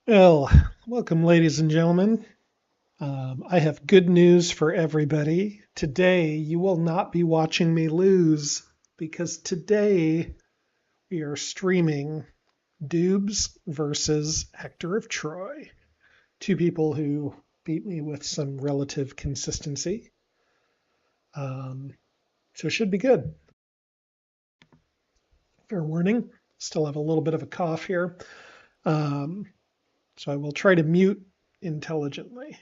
Well, welcome, ladies and gentlemen. I have good news for everybody. Today, you will not be watching me lose because today we are streaming Doobs versus Hector of Troy. Two people who beat me with some relative consistency. Um, so it should be good. Fair warning, still have a little bit of a cough here. Um, so I will try to mute intelligently.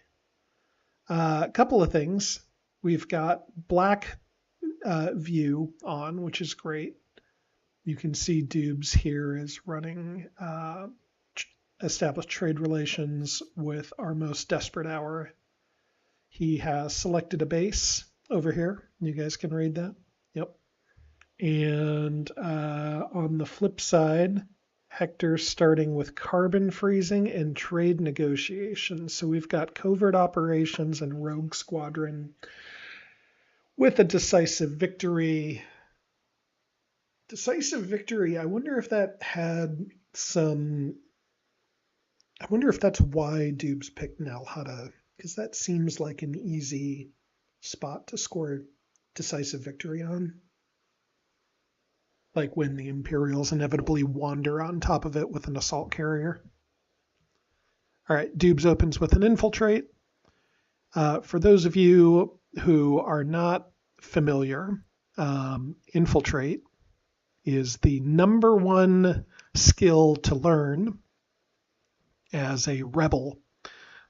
A couple of things. We've got black view on, which is great. You can see Doobs here is running established trade relations with our most desperate hour. He has selected a base over here. You guys can read that. Yep. And on the flip side, Hector's starting with carbon freezing and trade negotiations. So we've got covert operations and rogue squadron with a decisive victory. Decisive victory. I wonder if that had some. I wonder if that's why Dubes picked Nalhada, because that seems like an easy spot to score decisive victory on. Like when the Imperials inevitably wander on top of it with an assault carrier. All right, Dubes opens with an infiltrate. For those of you who are not familiar, infiltrate is the number one skill to learn as a rebel.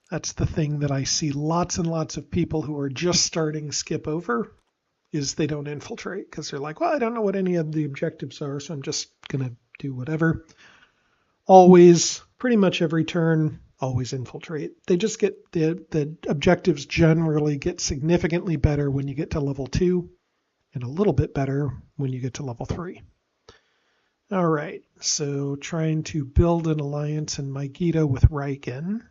That's the thing that I see lots and lots of people who are just starting skip over is they don't infiltrate because they're like, well, I don't know what any of the objectives are, so I'm just going to do whatever. Always, pretty much every turn, always infiltrate. They just get the objectives generally get significantly better when you get to level 2 and a little bit better when you get to level 3. All right, so trying to build an alliance in Megiddo with Riken.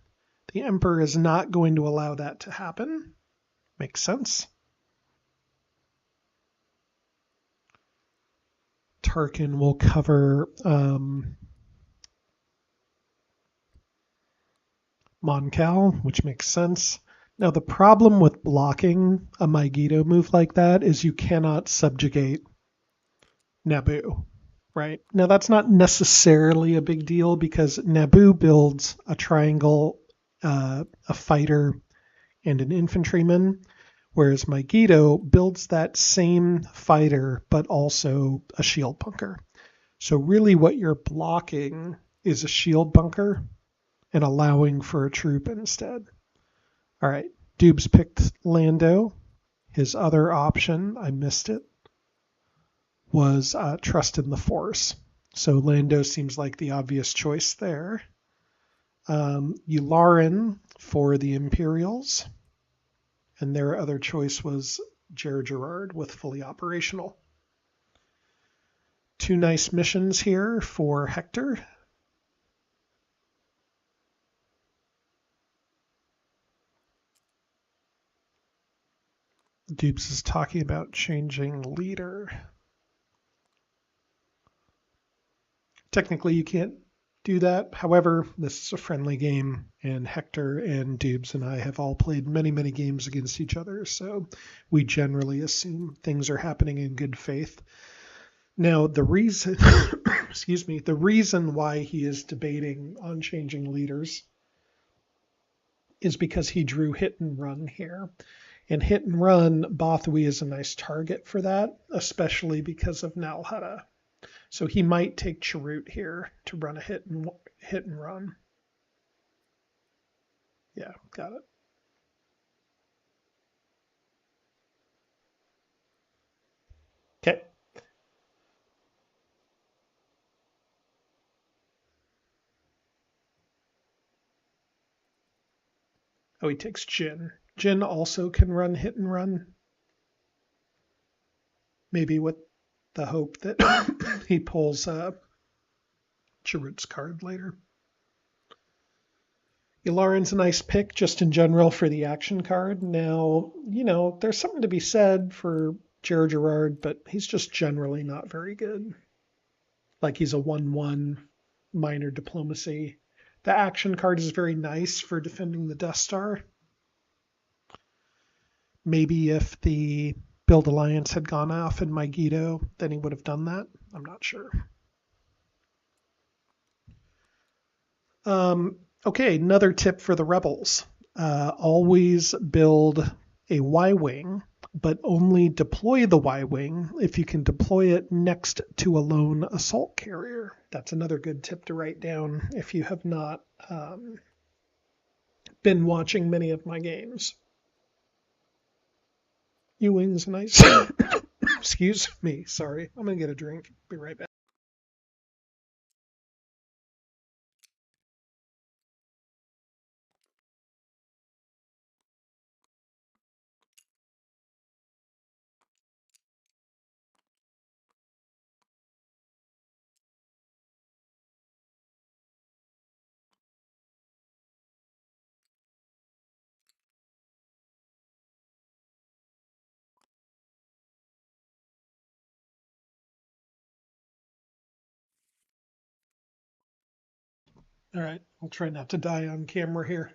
The Emperor is not going to allow that to happen. Makes sense. Tarkin will cover Moncal, which makes sense. Now, the problem with blocking a Megiddo move like that is you cannot subjugate Naboo, right? Now, that's not necessarily a big deal because Naboo builds a triangle, a fighter, and an infantryman, whereas Megiddo builds that same fighter but also a shield bunker. So really what you're blocking is a shield bunker and allowing for a troop instead. All right, Dubes picked Lando. His other option, I missed it, was Trust in the Force. So Lando seems like the obvious choice there. Yularen for the Imperials. And their other choice was Jer Gerard with fully operational. Two nice missions here for Hector. Dubes is talking about changing leader. Technically, you can't do that. However, this is a friendly game, and Hector and Dubes and I have all played many, many games against each other, so we generally assume things are happening in good faith. Now, the reason, excuse me, the reason why he is debating on changing leaders is because he drew hit and run here. And hit and run, Bothwy is a nice target for that, especially because of Nalhada. So he might take Chirrut here to run a hit and run. Yeah, got it. Okay. Oh, he takes Jin. Jin also can run hit and run. Maybe with the hope that he pulls Chirrut's card later. Yularen's a nice pick just in general for the action card. Now, there's something to be said for Jer Gerard, but he's just generally not very good. Like he's a 1-1 minor diplomacy. The action card is very nice for defending the Death Star. Maybe if the Build Alliance had gone off in Megiddo, then he would have done that. I'm not sure. Okay, another tip for the Rebels. Always build a Y-Wing, but only deploy the Y-Wing if you can deploy it next to a lone assault carrier. That's another good tip to write down if you have not been watching many of my games. U-Wing's nice. Excuse me, sorry. I'm going to get a drink. Be right back. All right, I'll try not to die on camera here,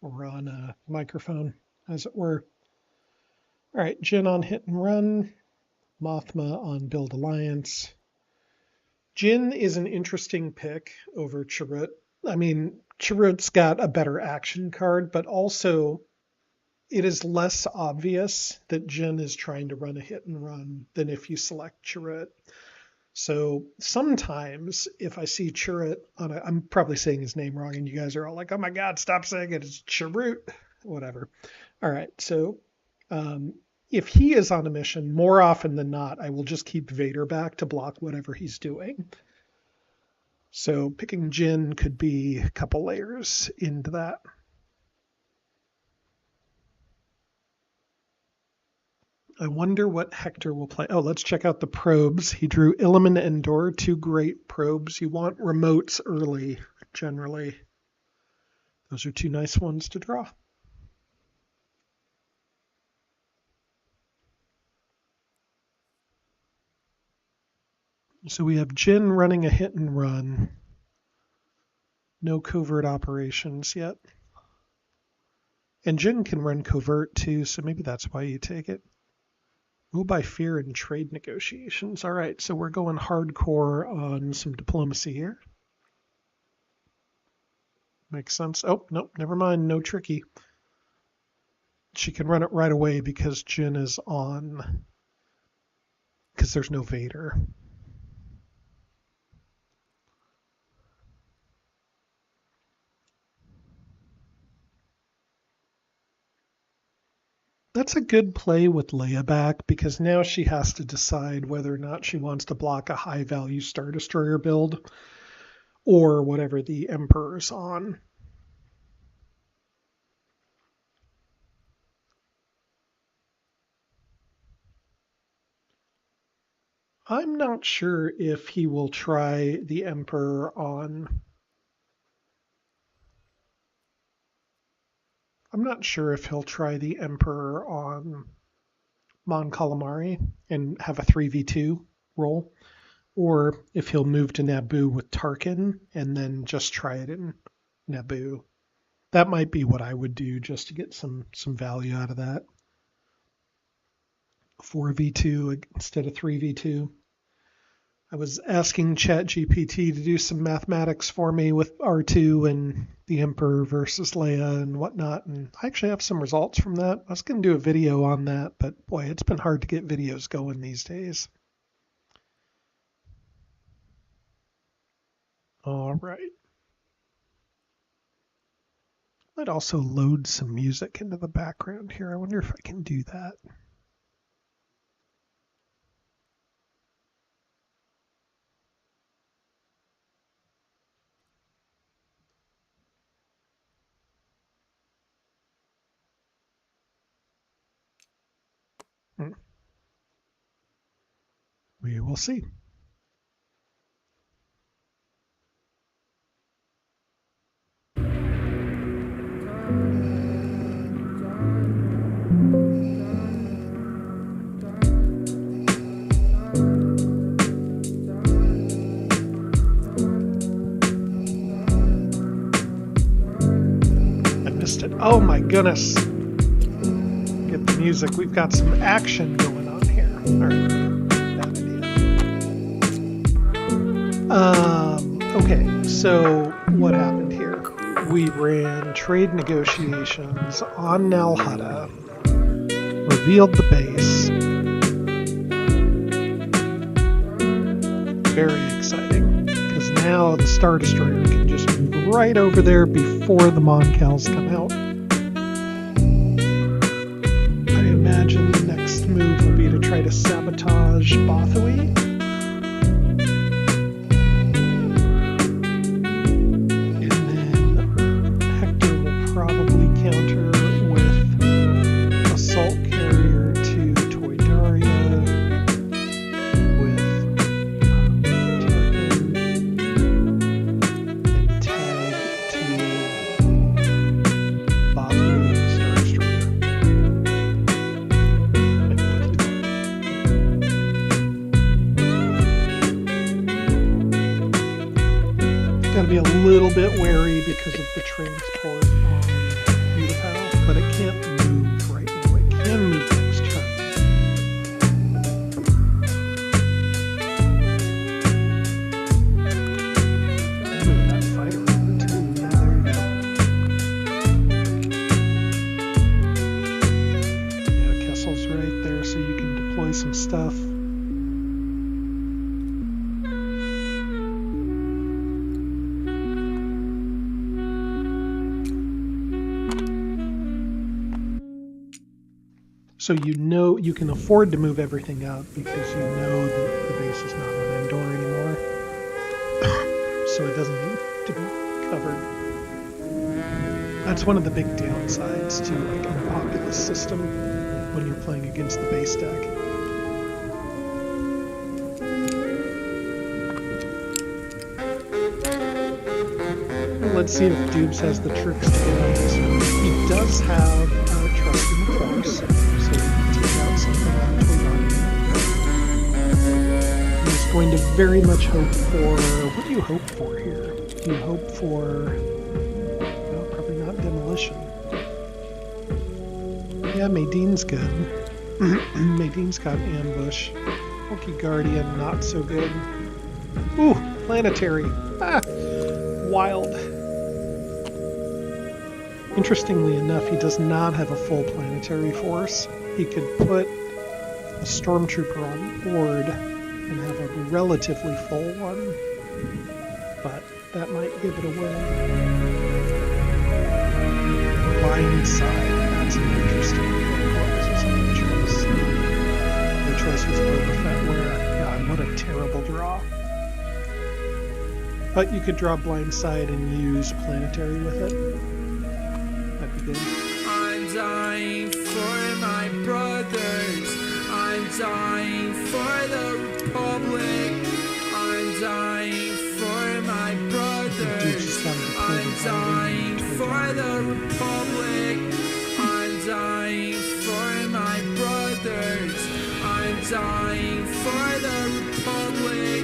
or on a microphone, as it were. All right, Jyn on hit and run, Mothma on Build Alliance. Jyn is an interesting pick over Chirrut. I mean, Chirrut's got a better action card, but also it is less obvious that Jyn is trying to run a hit and run than if you select Chirrut. So sometimes if I see Chirrut on a, I'm probably saying his name wrong and you guys are all like, oh my God, stop saying it. It's Chirrut, whatever. All right. So if he is on a mission, more often than not, I will just keep Vader back to block whatever he's doing. So picking Jyn could be a couple layers into that. I wonder what Hector will play. Oh, let's check out the probes. He drew Ilum and Endor, two great probes. You want remotes early, generally. Those are two nice ones to draw. So we have Jyn running a hit and run. No covert operations yet. And Jyn can run covert too, so maybe that's why you take it. Rule by fear and trade negotiations. All right, so we're going hardcore on some diplomacy here. Makes sense. Oh, nope, never mind. No tricky. She can run it right away because Jyn is on, because there's no Vader. That's a good play with Leia back because now she has to decide whether or not she wants to block a high value Star Destroyer build or whatever the Emperor's on. I'm not sure if he will try the Emperor on. I'm not sure if he'll try the Emperor on Mon Calamari and have a 3v2 roll, or if he'll move to Naboo with Tarkin and then just try it in Naboo. That might be what I would do just to get some value out of that. 4v2 instead of 3v2. I was asking ChatGPT to do some mathematics for me with R2 and the Emperor versus Leia and whatnot, and I actually have some results from that. I was going to do a video on that, but boy, it's been hard to get videos going these days. All right. Might also load some music into the background here. I wonder if I can do that. We will see. noticed it. Oh my goodness. Get the music. We've got some action going on here. Alright. Bad idea. Okay, so what happened here? We ran trade negotiations on Nalhutta, revealed the base. Very exciting, because now the Star Destroyer can just move right over there before the Monkels come out. I imagine the next move will be to try to sabotage Bothui. And then Hector will probably counter with Assault Carrier to Toydaria, with and Tag to Bothui with Star Destroyer. Gotta be a little bit wary because of the transport on Utah, but it can't move right now. It can move next turn. Move that fighter over too. Yeah, there you go. Yeah, Kessel's right there, so you can deploy some stuff. So you know you can afford to move everything up because you know that the base is not on Endor anymore. So it doesn't need to be covered. That's one of the big downsides to like a populous system when you're playing against the base deck. Well, let's see if Doobs has the tricks to get out of this. He does have trust in the force. He's going to very much hope for... What do you hope for here? Do you hope for... No, probably not demolition. Yeah, Madine's good. Madine's got ambush. Hulky Guardian, not so good. Ooh, planetary. Ah, wild. Interestingly enough, he does not have a full planetary force. He could put a stormtrooper on board and have a relatively full one, but that might give it away. Blindside, that's an interesting one. What was his other choice? The choice was Boba Fett, where, God, what a terrible draw. But you could draw Blindside and use planetary with it. That'd be good. I'm dying for my brothers. I'm dying for the Republic. I'm dying for my brothers. I'm dying for the Republic. I'm dying for my brothers. I'm dying for the Republic.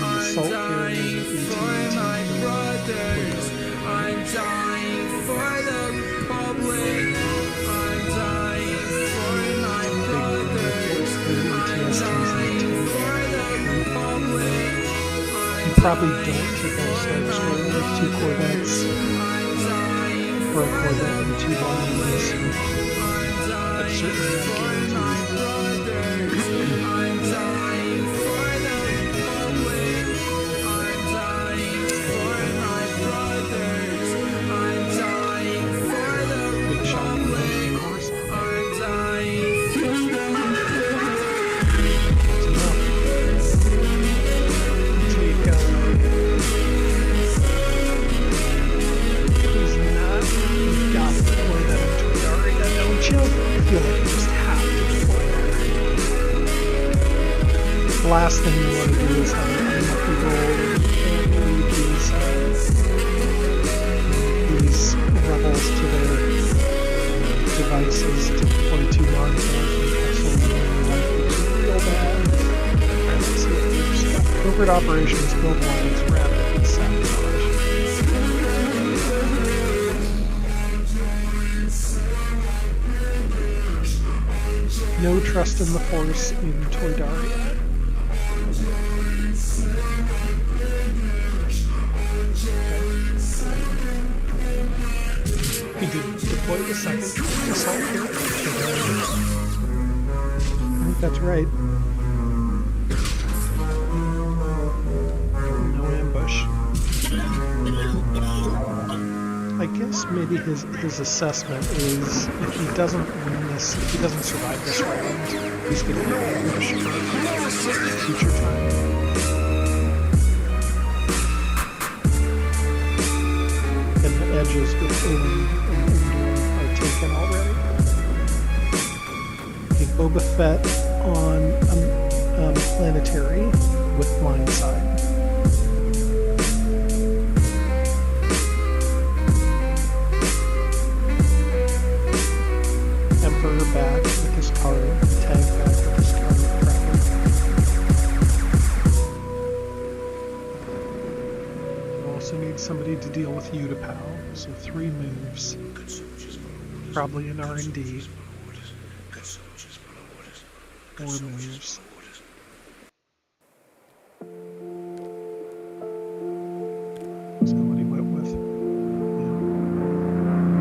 I'm dying for my brothers. I'm dying for the Republic. I'm dying for my brothers. I'm dying for the Republic. You probably don't take out a Star Destroyer with 2 Corvettes. Or a Corvette and 2 bombers. That's certainly not guaranteed. I'm dying for the Republic. I'm dying for my brothers. I'm dying for the Republic. I'm dying for the He's not got to deploy that into Daria, don't you? I feel like you just have to deploy that. The last thing you want to do is have an unlucky roll and lead these rebels to their devices to deploy 2 Monkels and Kessel and life, which is real bad. Alright, let's see what we've got. Covert operations, build lines, rapid, and sabotage. trust in the Force in Toydaria. He did deploy the second assault here. I think that's right. No ambush. I guess maybe his assessment is if he doesn't win this, if he doesn't survive this round, he's going to get ambushed for future time. And the edges with Owen and Endor are taken already. Okay, Boba Fett on Planetary with Blindside. Emperor back with his card, Tag back with his card, Tracker. We also need somebody to deal with Utapau, so 3 moves. Probably an R&D. 4 moves. So what he went with.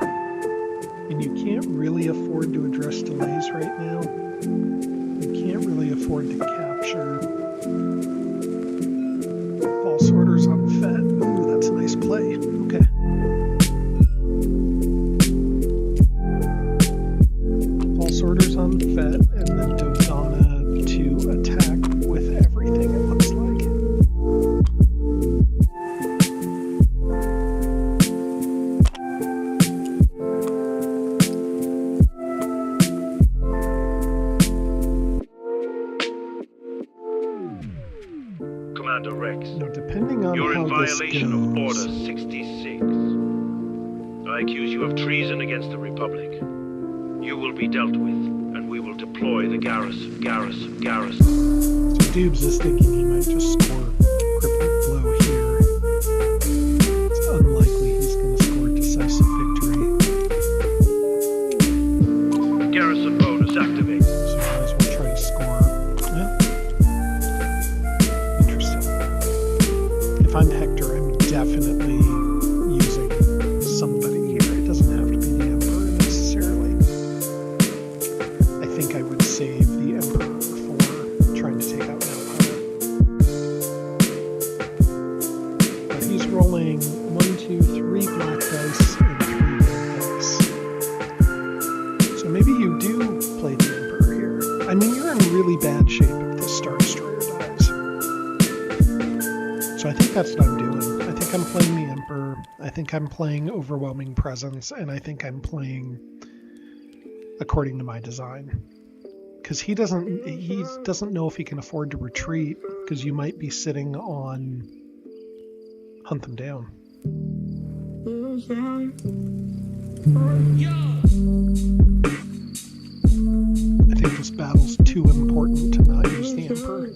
Yeah. And you can't really afford to address delays right now. You can't really afford to capture false orders on Fett. Ooh, that's a nice play. Okay. False orders on Fett, and then Dodonna to attack with everything, it looks like. Commander Rex, Now, depending on you're how in this violation of Order goes, 66. I accuse you of treason against the Republic. You will be dealt with, and we will deploy the garrison. so Doobs is thinking he might just score Cryptic Blow here. It's unlikely he's going to score Decisive Victory, Garrison bonus activated. so might as well try to score. Well, interesting. If I'm Hector, I'm definitely using somebody here. It doesn't have to be the Emperor necessarily. I think I would save the Emperor for trying to take out Empire. But he's rolling 1, 2, 3 black dice and 3 red dice. So maybe you do play the Emperor here. I mean, you're in really bad shape if this Star Destroyer dies. So I think that's what I'm doing. I think I'm playing the Emperor. I think I'm playing Overwhelming Presence, and I think I'm playing according to my design. Because he doesn't know if he can afford to retreat, because you might be sitting on Hunt Them Down. I think this battle's too important to not use the Emperor.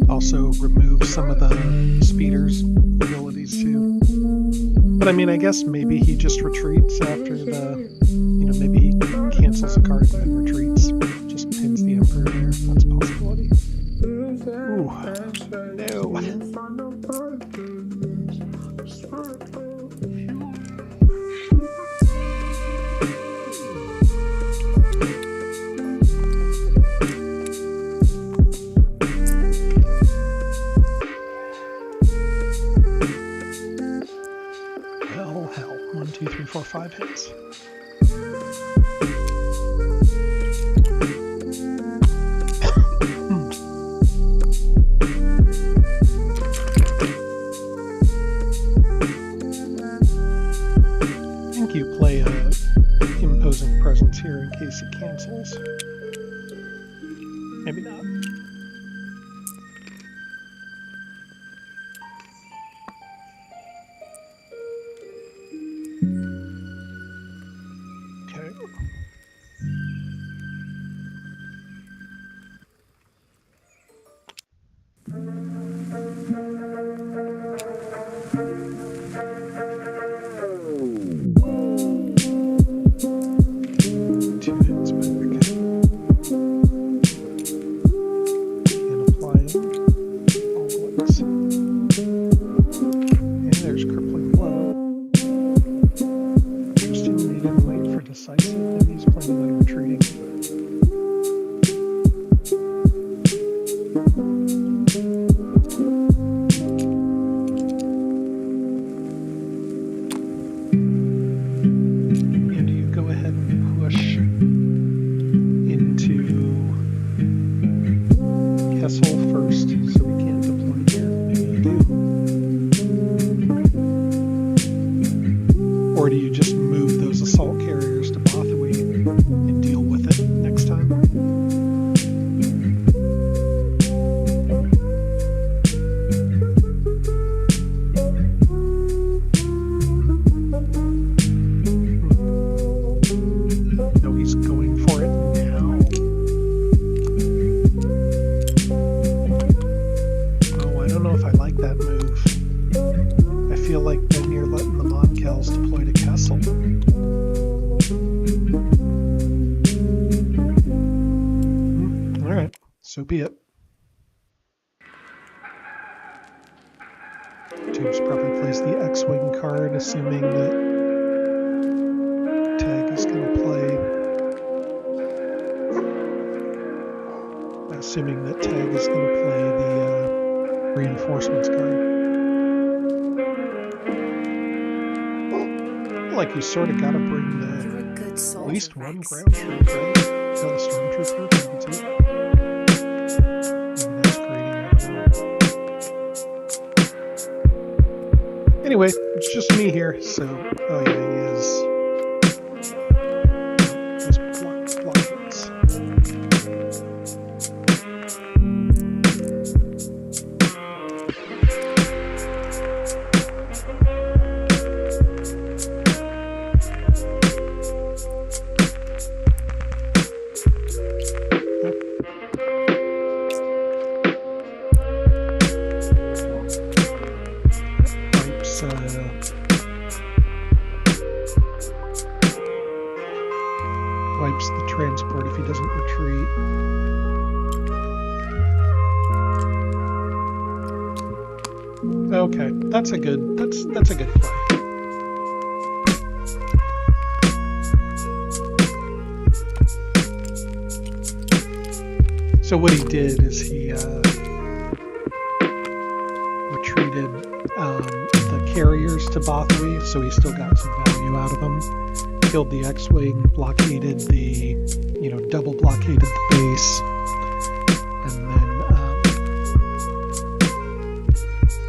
Also remove some of the speeder's abilities too. But I mean, I guess maybe he just retreats after maybe he cancels a card and retreats. Just pins the Emperor there. That's a possibility. Ooh, no. Well, hell. 1, 2, 3, 4, 5 hits. I think you play a imposing presence here in case it cancels. Maybe not. Okay. So be it. Tubes probably plays the X-Wing card, assuming that Tag is going to play. Assuming that Tag is going to play the reinforcements card. Like you sort of got to bring the You're a good soul, at least one Rex. ground troop, right? Kill the stormtrooper, maybe two. Maybe that's greedy, I don't know. Anyway, it's just me here, so oh yeah, he is. Just blockades. Wipes the transport if he doesn't retreat. Okay, that's a good play. So what he did is he retreated the carriers to Bothwy, so he still got some value out of them. Killed the X-Wing, blockaded the, double blockaded the base, and then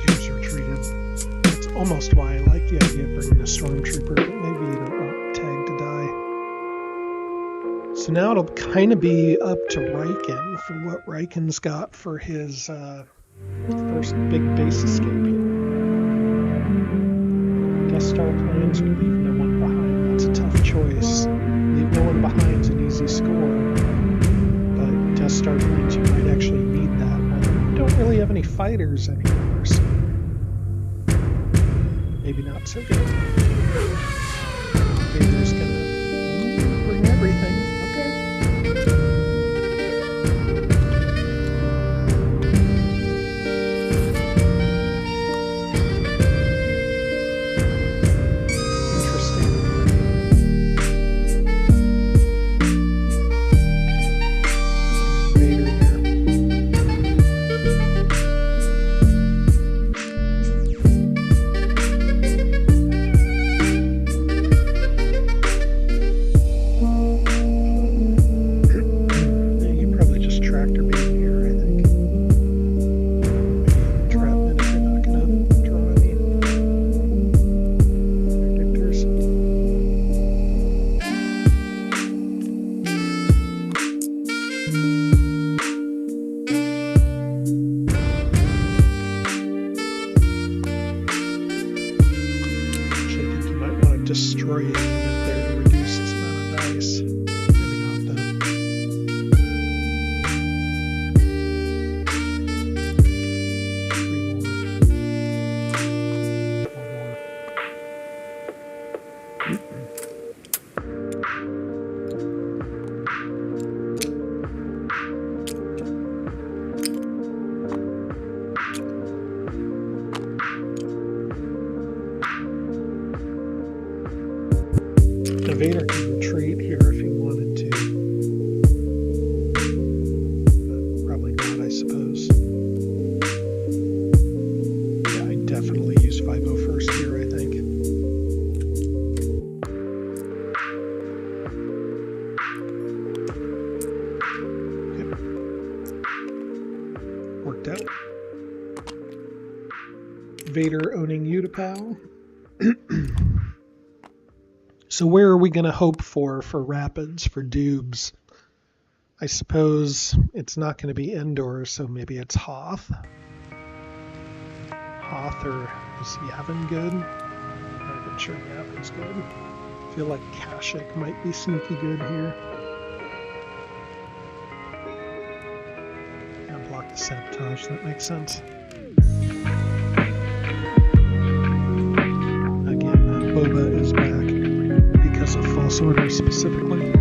Jews retreated. That's almost why I like the idea of bringing a stormtrooper, but maybe you don't want Tag to die. So now it'll kind of be up to Riken for what Riken's got for his first big base escape here. Death Star plans would leave no one behind. That's a tough choice. Leave no one behind's an easy score, but Death Star plans you might actually need that. Well, you don't really have any fighters anymore, so maybe not so good. Vader's gonna bring everything. Okay. Destroy it there to reduce its amount of dice. Maybe not though. Vader can retreat here if he wanted to. But probably not, I suppose. Yeah, I definitely use 5-0 first here, I think. Okay. Worked out. Vader owning Utapau. So where are we going to hope for Rapids, for Doobs? I suppose it's not going to be Endor, so maybe it's Hoth. Hoth, or is Yavin good? I'm not even sure Yavin's good. I feel like Kashyyyk might be sneaky good here. Yeah, block the sabotage, that makes sense. Again, Boba is back. Because of False Order specifically.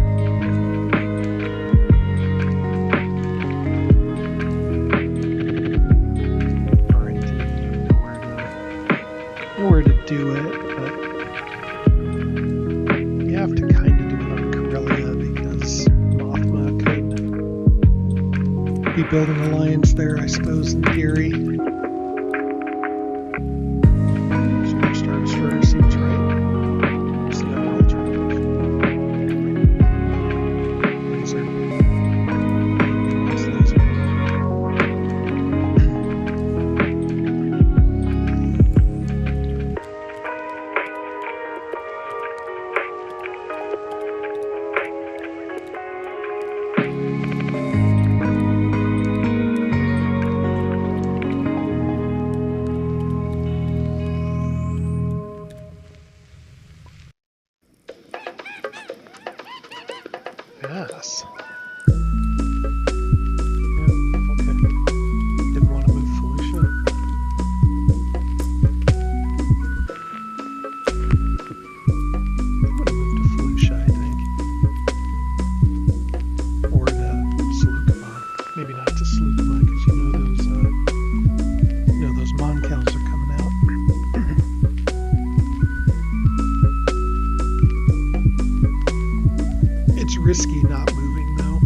be building alliance there, I suppose, in theory. Superstar Destroyer seems right. What's the other alternative? Laser. What's laser? Yes. Yeah, okay. Didn't want to move Felicia. I would have moved to Felicia, I think. Or to Seleucama. Maybe not to Seleucama, because you know those Moncals are coming out. It's risky not moving, though.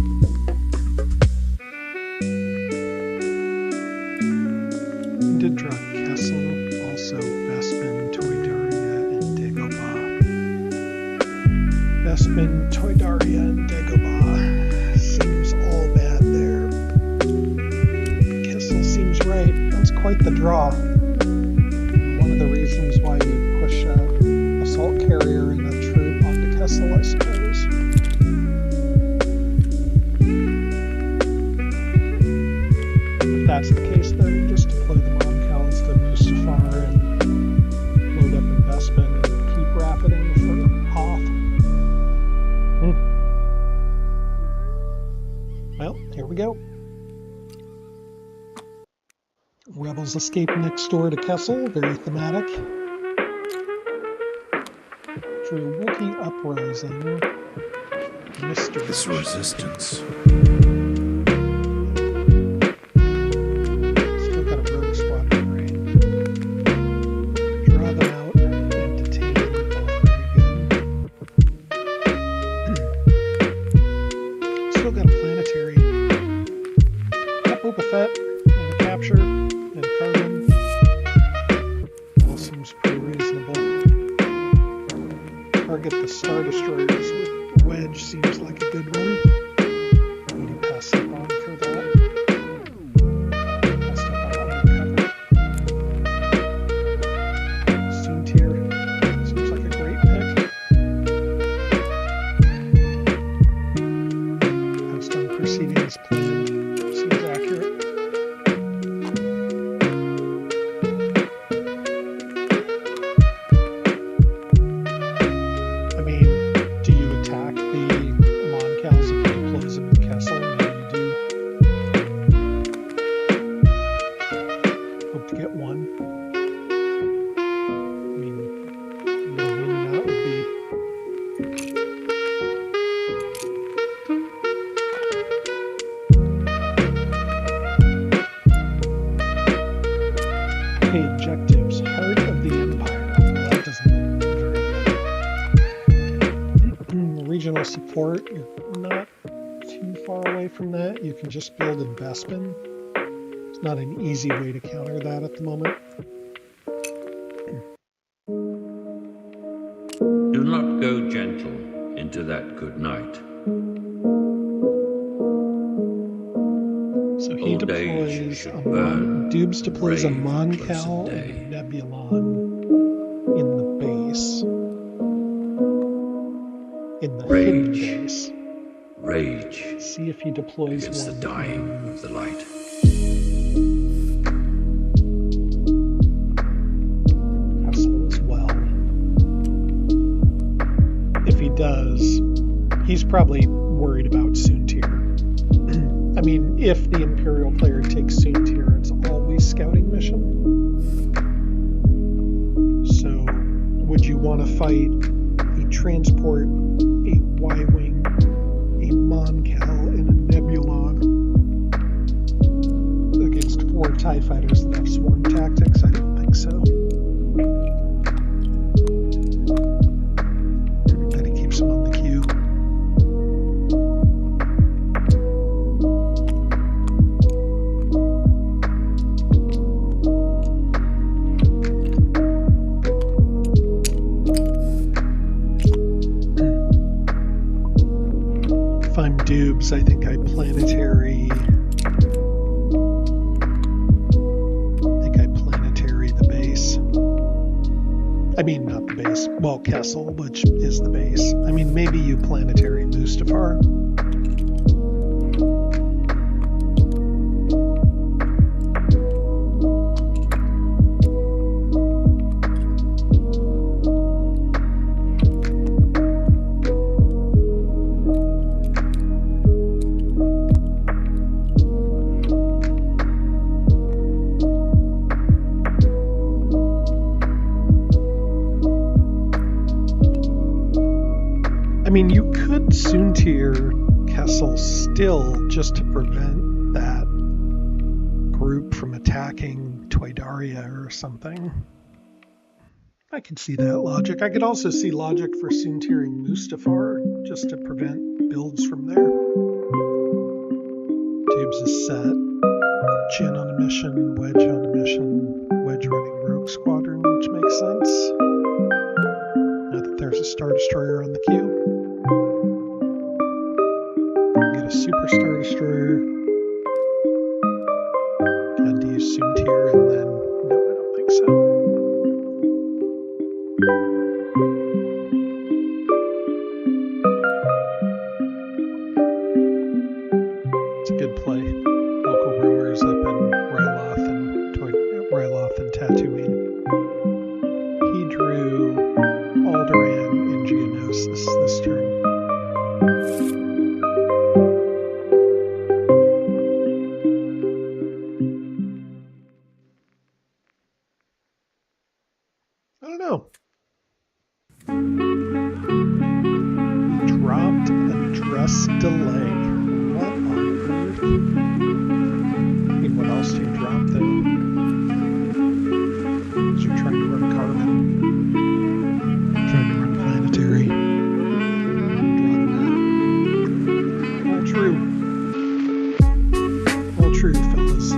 Did draw Kessel, also Bespin, Toydaria, and Dagobah. Bespin, Toydaria, and Dagobah. Seems all bad there. Kessel seems right. That's quite the draw. One of the reasons why you push a assault carrier and a troop onto Kessel, I suppose. If that's the case, then just deploy the Moncals to Mustafar and load up investment and keep rapiding for Hoth. Well, here we go. Rebels escape next door to Kessel, very thematic. Drew Wookiee Uprising. Mystery. This resistance. Still got a rogue squadron, right? Draw them out and detain them both pretty good. Still got a planetary. Got Boba Fett and a capture and Carbon. All seems pretty reasonable. Target the Star Destroyers with Wedge seems like a good one. Need to pass up on for that. Passed up on undercover. Soontir seems like a great pick. Passed on proceedings planned. Seems accurate. I mean, do you attack the Moncals if he deploys them in Kessel? Maybe you do. Hope to get one. I mean, no winning that would be. Okay, objectives. Heart of the Empire. Well, that doesn't look very good. Regional support, you're not too far away from that. You can just build in Bespin. It's not an easy way to counter that at the moment. Do not go gentle into that good night. So he Old age deploys should a burn Dubes deploys a brave Moncal close day. and a Nebulon in the base. In the hidden Rage. base. Rage See if he deploys against the one. dying of the light. Kessel as well. If he does, he's probably worried about Soontir. I mean, if the Imperial player takes Soontir, it's always scouting mission. So, would you want to fight a transport, a Y-Wing, a Moncal, and a Nebulon against 4 TIE fighters that have swarm tactics? I don't think so. Then he keeps them on the queue. Well, Kessel, which is the base. I mean, maybe you planetary Mustafar. I mean, you could Soontir Kessel still just to prevent that group from attacking Toydaria or something. I could see that logic. I could also see logic for Soontiring Mustafar just to prevent builds from there. Tubes is set. Jin on a mission, Wedge on a mission, Wedge running Rogue Squadron, which makes sense. Now that there's a Star Destroyer on the queue. Get a Super Star Destroyer. And do you Soontir and then... No, I don't think so. It's a good play. Local rumors up in Ryloth and Tatooine. He drew Alderaan and Geonosis this turn. I don't know. Dropped a dress delay. What on earth? I mean, what else do you drop then? Because you're trying to run carbon. Trying to run planetary. All true. All true, fellas.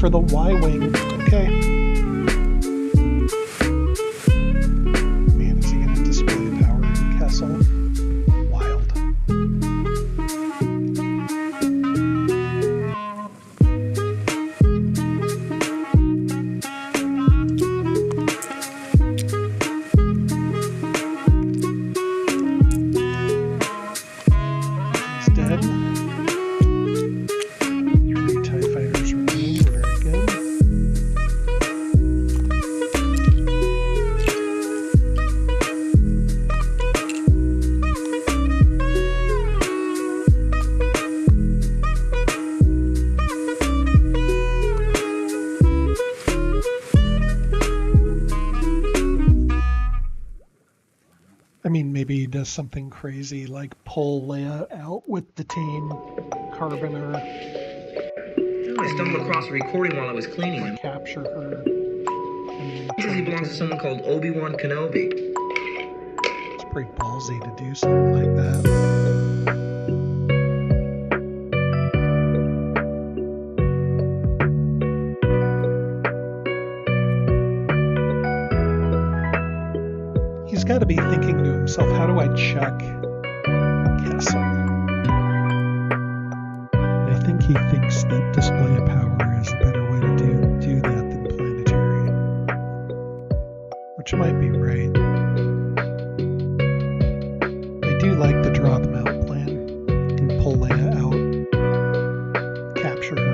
For the Y-Wing. Okay. Man, is he going to display power in Kessel? Wild. He's dead. I mean, maybe he does something crazy like pull Leia out with the team Carboner. I stumbled across a recording while I was cleaning him. Capture her. He says he belongs to someone called Obi-Wan Kenobi. It's pretty ballsy to do something like that. He's got to be thinking to himself, how do I check Kessel? And I think he thinks that display of power is a better way to do that than planetary. Which might be right. I do like the draw them out plan. You can pull Leia out, capture her.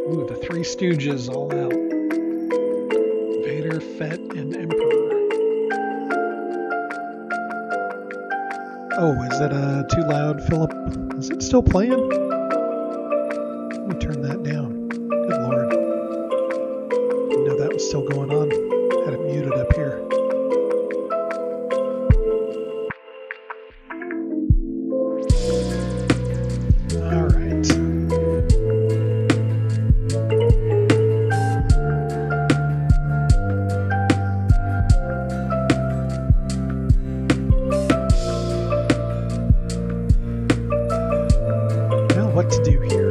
Ooh, the Three Stooges all out. Vader, Fett, and Emperor. Oh, is it too loud, Philip? Is it still playing? Let me turn that down. Good Lord. I know that was still going on. Had it muted up here. All right. Now what to do here?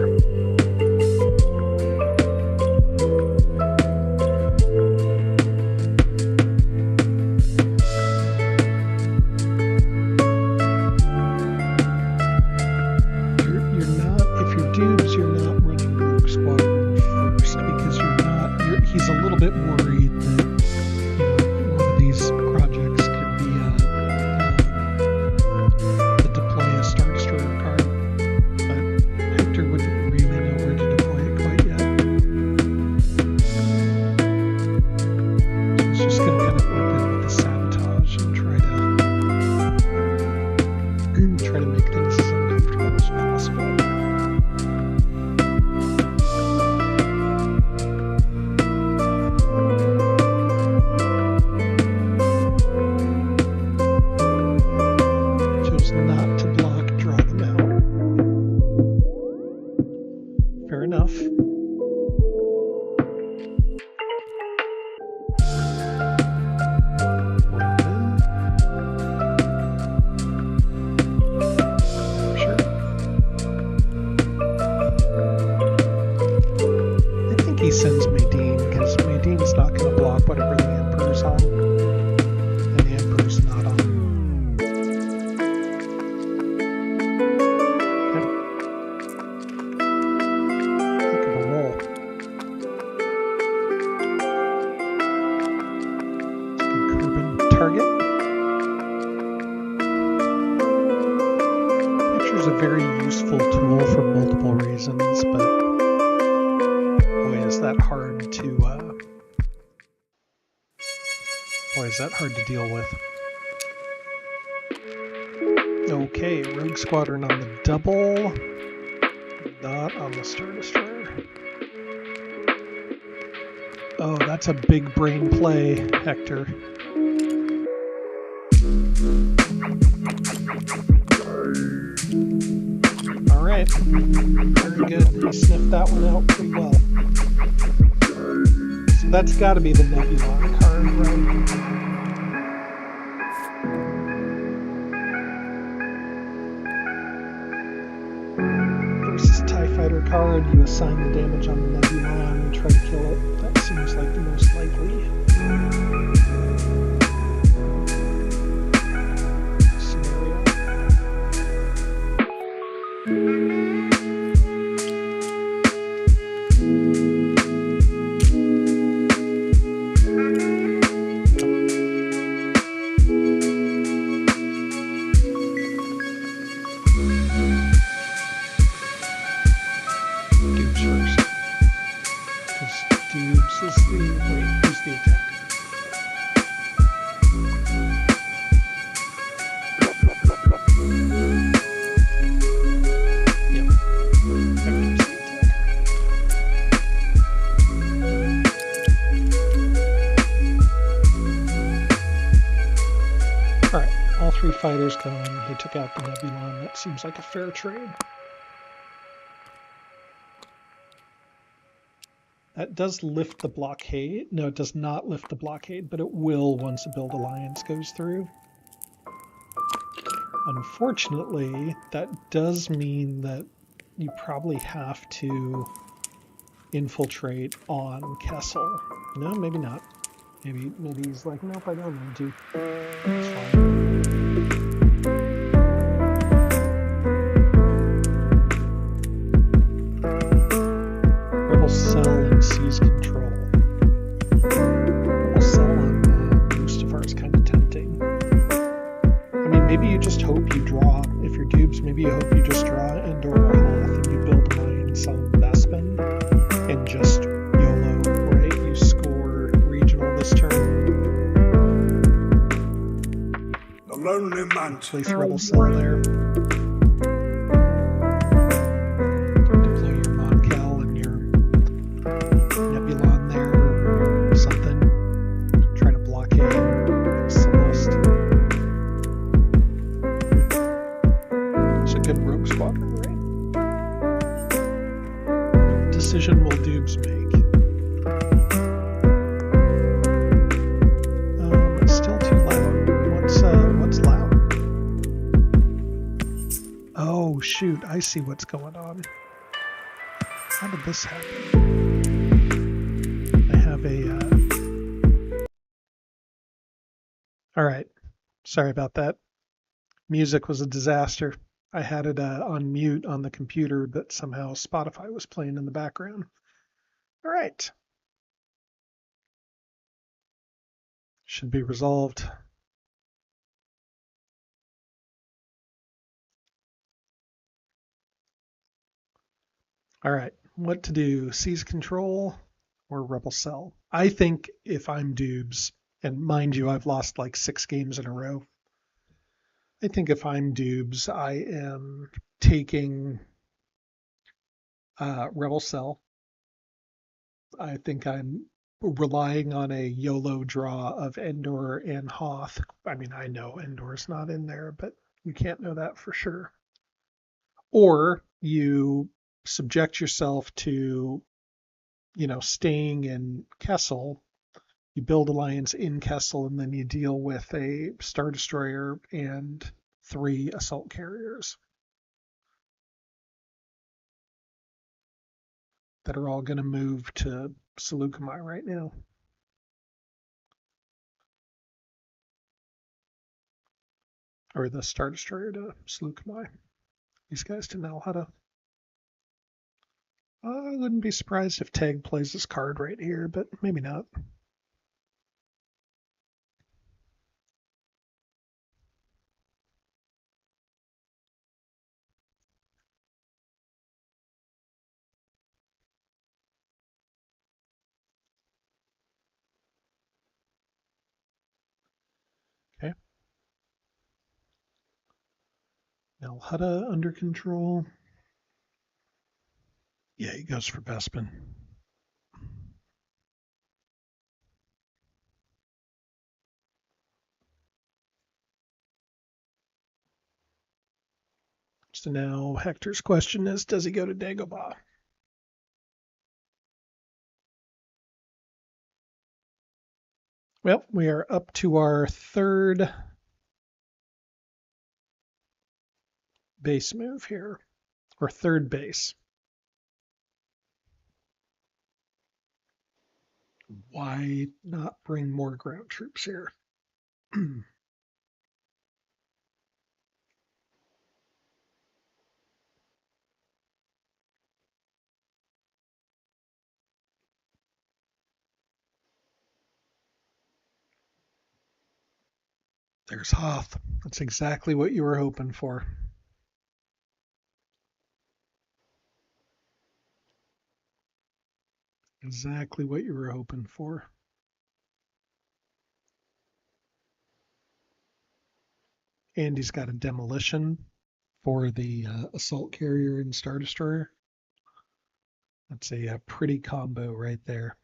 He's a little bit worried that one of these projects could be to deploy a Star Destroyer card, but Hector wouldn't really know where to deploy it quite yet. So he's just going to kind of open with the sabotage and try to make things as uncomfortable as possible. Enough. Sure. I think he sends Maydeen because Maydeen's not going to block whatever the Emperor's on, and the Emperor's not on. Target. Hector's a very useful tool for multiple reasons, but boy, is that hard to deal with. Okay, Rogue Squadron on the double, not on the Star Destroyer. Oh, that's a big brain play, Hector. Alright, very good. He sniffed that one out pretty well. So that's got to be the Nebulon card, right? Versus TIE Fighter card, you assign the damage on the Nebulon and try to kill it. That seems like the most likely scenario. Doobs first. Because Doobs is the... Wait, who's the attacker? Yep. Hector's the attacker. Alright, all three fighters gone. He took out the Nebulon. That seems like a fair trade. That does lift the blockade. No, it does not lift the blockade, but it will once a build alliance goes through. Unfortunately, that does mean that you probably have to infiltrate on Kessel. No, maybe not. Maybe he's like, nope, I don't need to. That's fine. Cell and seize control. Cell on Mustafar is kind of tempting. I mean, maybe you just hope you draw. If you're Doobs, maybe you hope you just draw Endor or Hoth and you build Alliance on Bespin and just YOLO, right? You score regional this place rebel cell there. Deploy your Moncal and your Nebulon there or something. Try to blockade Celeste. It's a good rogue squadron, right? Decision will Doobs make. It's still too loud. What's loud? Oh shoot, I see what's going on. How did this happen? I have a Alright, sorry about that. Music was a disaster. I had it on mute on the computer, but somehow Spotify was playing in the background. Alright. Should be resolved. Alright, what to do? Seize control or rebel cell? I think if I'm Doobs, and mind you, I've lost like 6 games in a row. I think if I'm Doobs, I am taking rebel cell. I think I'm relying on a YOLO draw of Endor and Hoth. I mean, I know Endor's not in there, but you can't know that for sure. Or you subject yourself to, staying in Kessel. You build alliance in Kessel, and then you deal with a Star Destroyer and 3 assault carriers that are all going to move to Seleucami right now. Or the Star Destroyer to Seleucami. These guys to know how to. I wouldn't be surprised if Tag plays this card right here, but maybe not. Okay. Now Hutta under control. Yeah, he goes for Bespin. So now Hector's question is, does he go to Dagobah? Well, we are up to our 3rd base move here, or 3rd base. Why not bring more ground troops here? There's Hoth. That's exactly what you were hoping for. Exactly what you were hoping for. And he's got a demolition for the assault carrier and Star Destroyer. That's a pretty combo right there.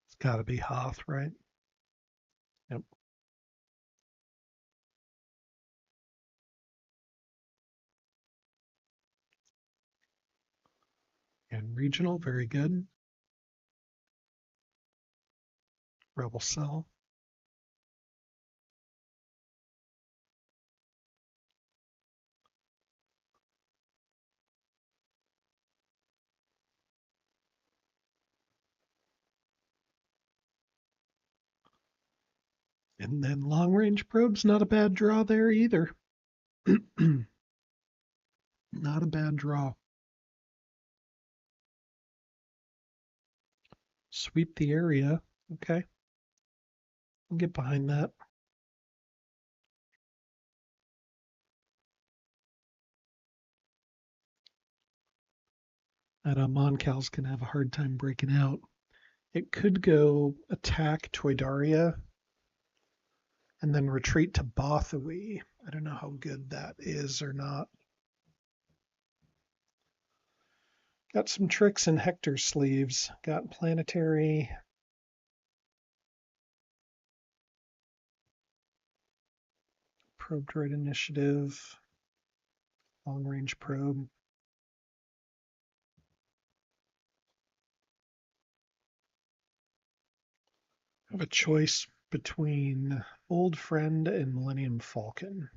It's got to be Hoth, right? Yep. And regional, very good. Rebel cell. And then long-range probe's not a bad draw there either. Not a bad draw. Sweep the area. Okay. I'll get behind that. That Moncal's going to have a hard time breaking out. It could go attack Toydaria and then retreat to Bothawi. I don't know how good that is or not. Got some tricks in Hector's sleeves. Got planetary. Probe droid initiative. Long range probe. I have a choice between Old Friend and Millennium Falcon.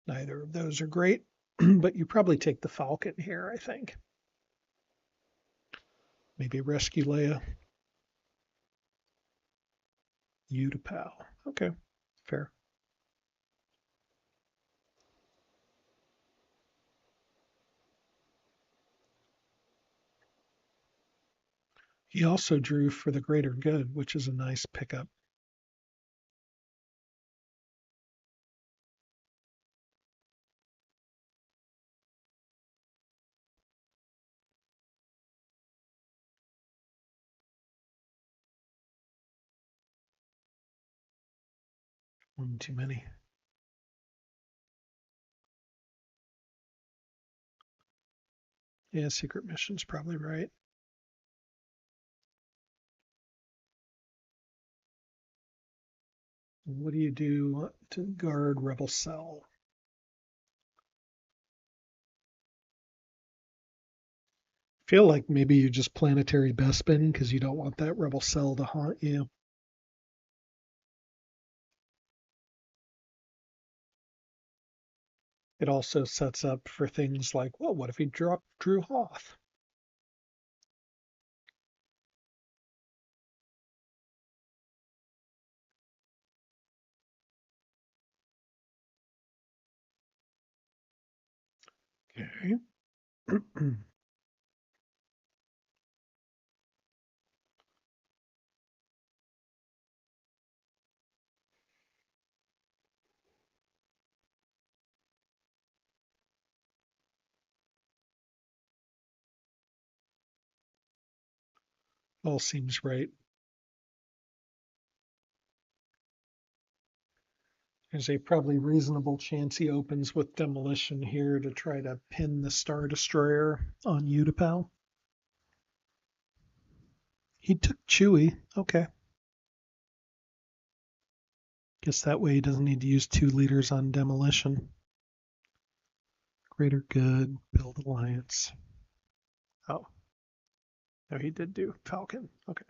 Neither of those are great, but you probably take the Falcon here, I think. Maybe rescue Leia. Utapau. Okay, fair. He also drew for the greater good, which is a nice pickup. One too many. Yeah, secret mission's probably right. What do you do to guard Rebel Cell? Feel like maybe you just planetary Bespin because you don't want that Rebel Cell to haunt you. It also sets up for things like, well, what if he dropped Drew Hoth? Okay. All seems right. There's a probably reasonable chance he opens with demolition here to try to pin the Star Destroyer on Utapau. He took Chewie. Okay. Guess that way he doesn't need to use 2 liters on demolition. Greater good, build alliance. Oh. No, he did do Falcon. Okay.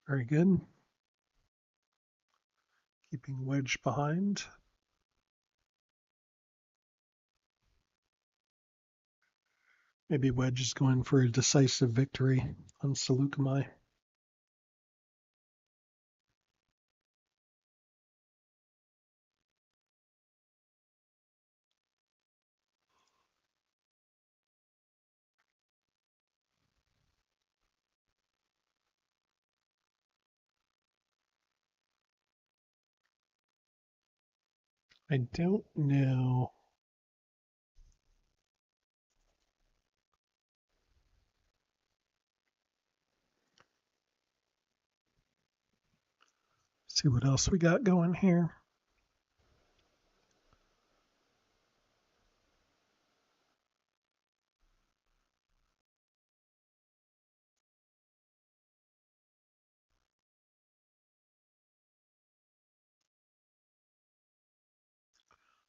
Very good. Keeping Wedge behind. Maybe Wedge is going for a decisive victory on Seleucami. I don't know. See what else we got going here.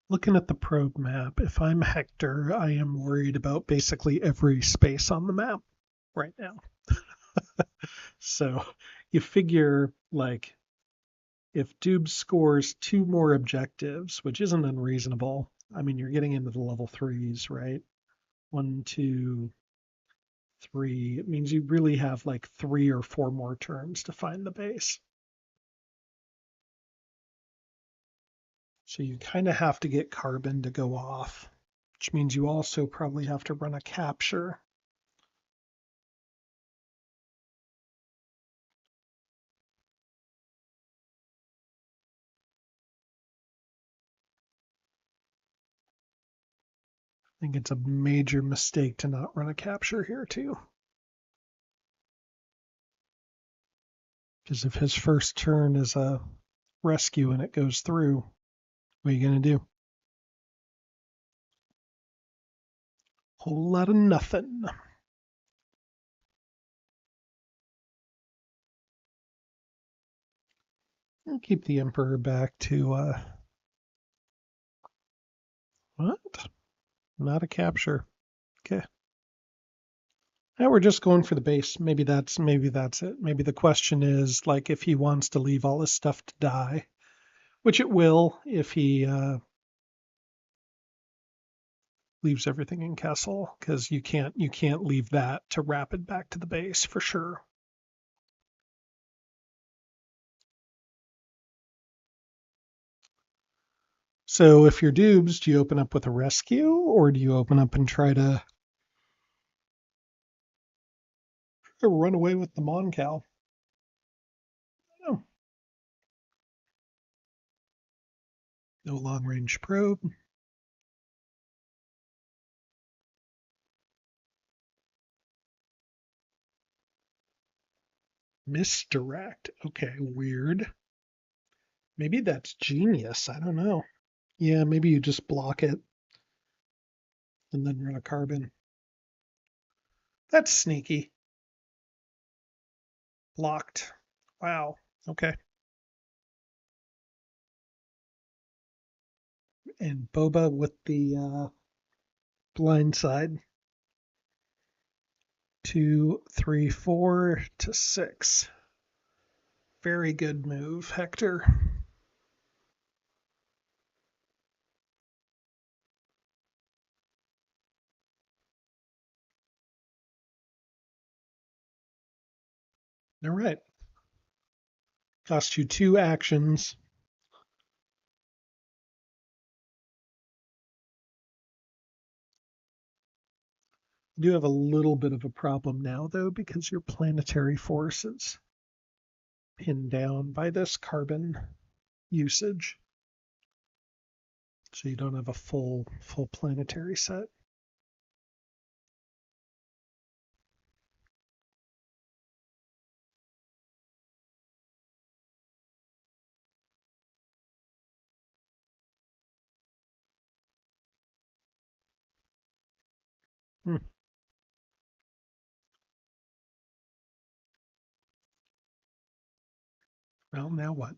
Looking at the probe map, if I'm Hector, I am worried about basically every space on the map right now. So you figure, like, if Doob scores 2 more objectives, which isn't unreasonable, I mean, you're getting into the level 3s, right? 1, 2, 3. It means you really have like 3 or 4 more turns to find the base. So you kind of have to get carbon to go off, which means you also probably have to run a capture. I think it's a major mistake to not run a capture here too. Because if his first turn is a rescue and it goes through, what are you going to do? Whole lot of nothing. I'll keep the Emperor back to, what? Not a capture. Okay. Now we're just going for the base. Maybe that's it. Maybe the question is, like, if he wants to leave all his stuff to die, which it will if he leaves everything in Kessel, because you can't leave that to rapid back to the base for sure. So if you're Doobs, do you open up with a rescue, or do you open up and try to run away with the Moncal? Oh, no long range probe. Misdirect. Okay, weird. Maybe that's genius. I don't know. Yeah, maybe you just block it and then run a carbon. That's sneaky. Blocked. Wow. Okay. And Boba with the blind side. 2, 3, 4 to 6. Very good move, Hector. All right. Cost you 2 actions. You do have a little bit of a problem now, though, because your planetary force is pinned down by this carbon usage. So you don't have a full planetary set. Hmm. Well, now what?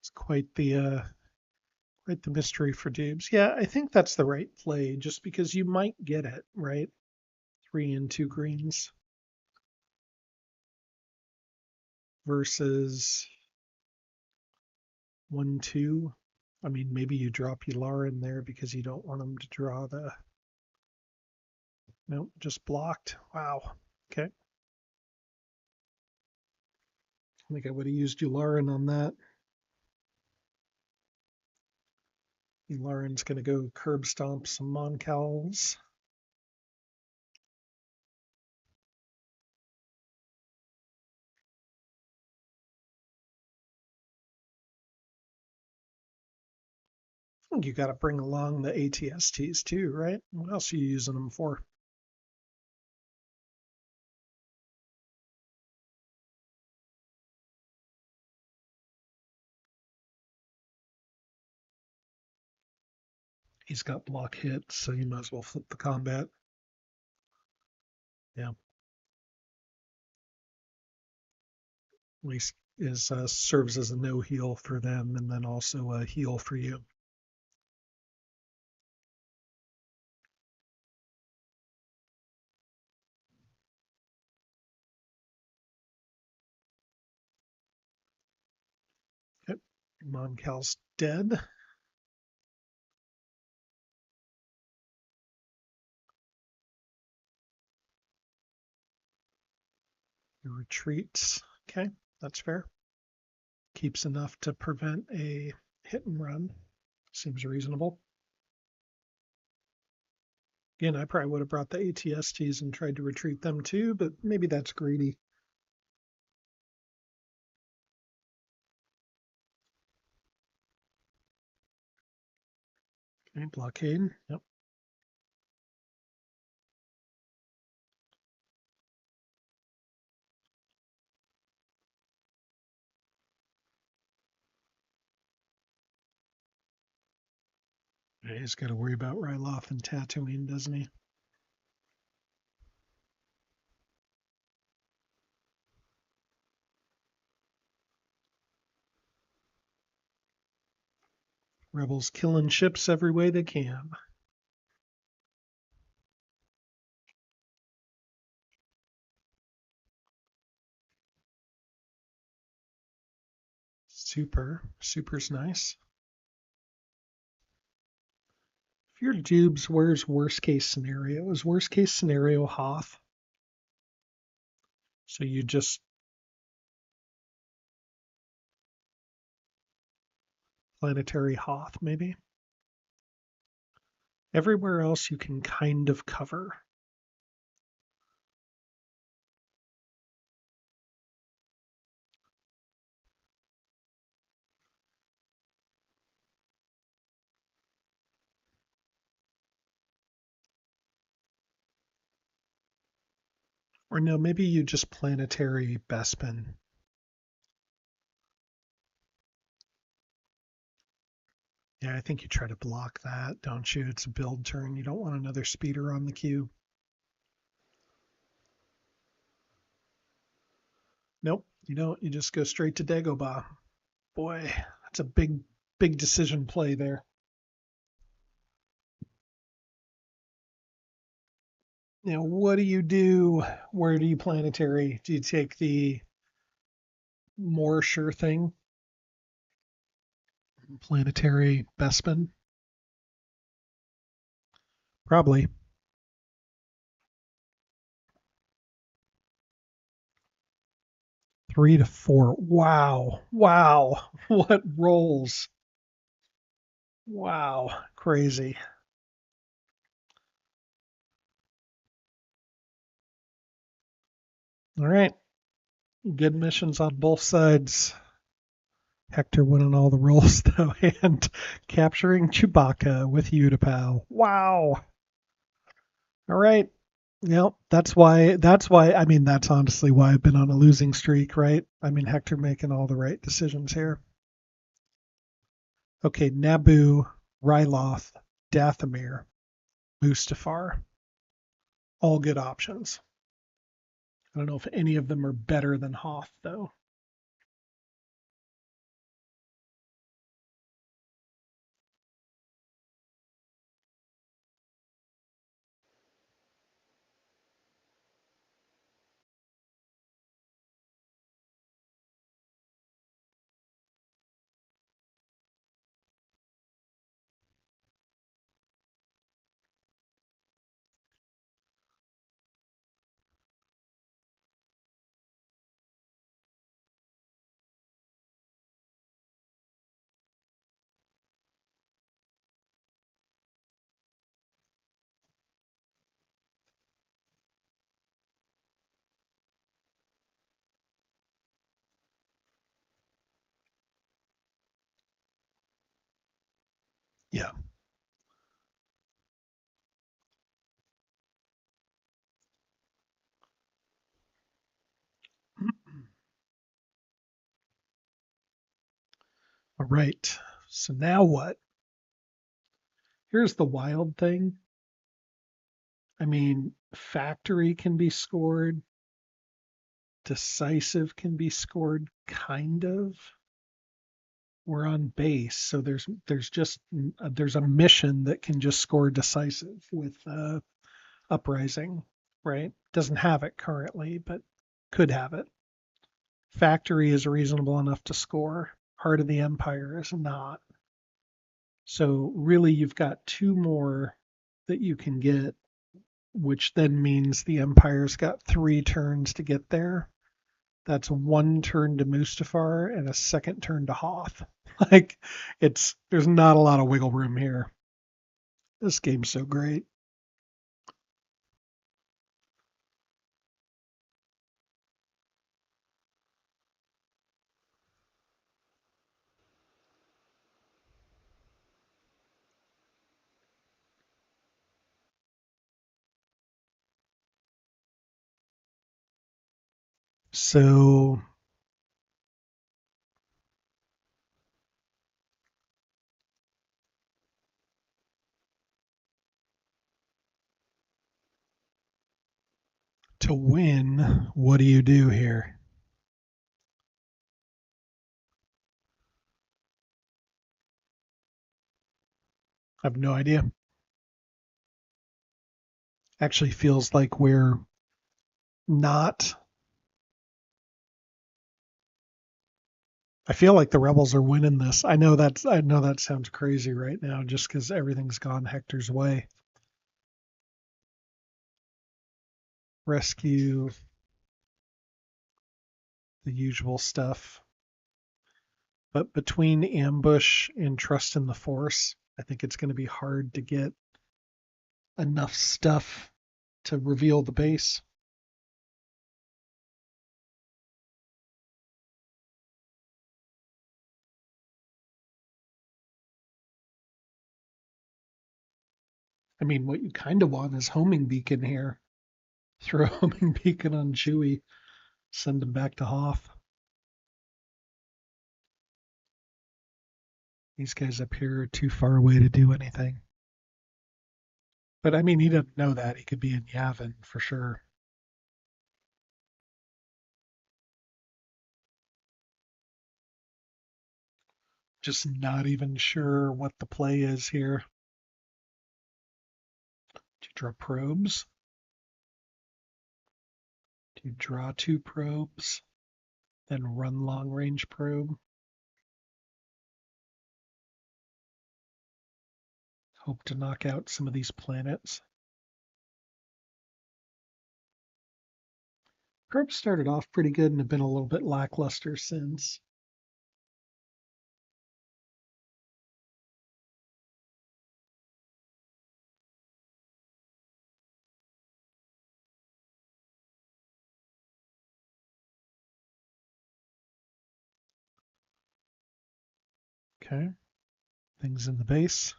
It's quite the mystery for Dubes. Yeah, I think that's the right play, just because you might get it, right? 3 and 2 greens versus 1, 2. I mean, maybe you drop Ylar in there because you don't want him to draw the. Nope, just blocked. Wow. Okay. I think I would have used Yularin on that. Yularin's going to go curb stomp some Moncals. I think you got to bring along the ATSTs too, right? What else are you using them for? He's got block hits, so you might as well flip the combat. Yeah. At least is serves as a no heal for them, and then also a heal for you. Okay. Moncal's dead. He retreats. Okay, that's fair. Keeps enough to prevent a hit and run. Seems reasonable. Again, I probably would have brought the ATSTs and tried to retreat them too, but maybe that's greedy. Okay, blockade. Yep. He's got to worry about Ryloth and Tatooine, doesn't he? Rebels killing ships every way they can. Super's nice. If you're Dubes, where's worst case scenario? Is worst case scenario Hoth? So you just planetary Hoth, maybe? Everywhere else you can kind of cover. Or no, maybe you just planetary Bespin. Yeah, I think you try to block that, don't you? It's a build turn. You don't want another speeder on the queue. Nope, you don't. You just go straight to Dagobah. Boy, that's a big decision play there. Now, what do you do? Where do you planetary? Do you take the more sure thing? Planetary Bespin? Probably. 3 to 4. Wow. Wow. What rolls? Wow. Crazy. All right. Good missions on both sides. Hector winning all the rolls, though, and capturing Chewbacca with Utapau. Wow. All right. Yep. That's why, I mean, that's honestly why I've been on a losing streak, right? I mean, Hector making all the right decisions here. Okay. Naboo, Ryloth, Dathomir, Mustafar. All good options. I don't know if any of them are better than Hoth, though. Yeah. All right. So now what? Here's the wild thing. I mean, factory can be scored. decisive can be scored, kind of. We're on base, so there's a mission that can just score decisive with uprising, right? Doesn't have it currently, but could have it. Factory is reasonable enough to score. Heart of the Empire is not. So really, you've got two more that you can get, which then means the Empire's got 3 turns to get there. That's 1 turn to Mustafar and a 2nd turn to Hoth. Like, there's not a lot of wiggle room here. This game's so great. So to win, what do you do here? I have no idea. Actually feels like we're not. I feel like the rebels are winning this. I know that sounds crazy right now just because everything's gone Hector's way. Rescue, the usual stuff. But between ambush and trust in the force, I think it's going to be hard to get enough stuff to reveal the base. I mean, what you kind of want is homing beacon here. Throw a homing beacon on Chewie, send him back to Hoth. These guys up here are too far away to do anything. But I mean, he doesn't know that. He could be in Yavin for sure. Just not even sure what the play is here. Do you draw probes? Do you draw 2 probes, then run long range probe? Hope to knock out some of these planets. Probes started off pretty good and have been a little bit lackluster since. Okay, things in the base.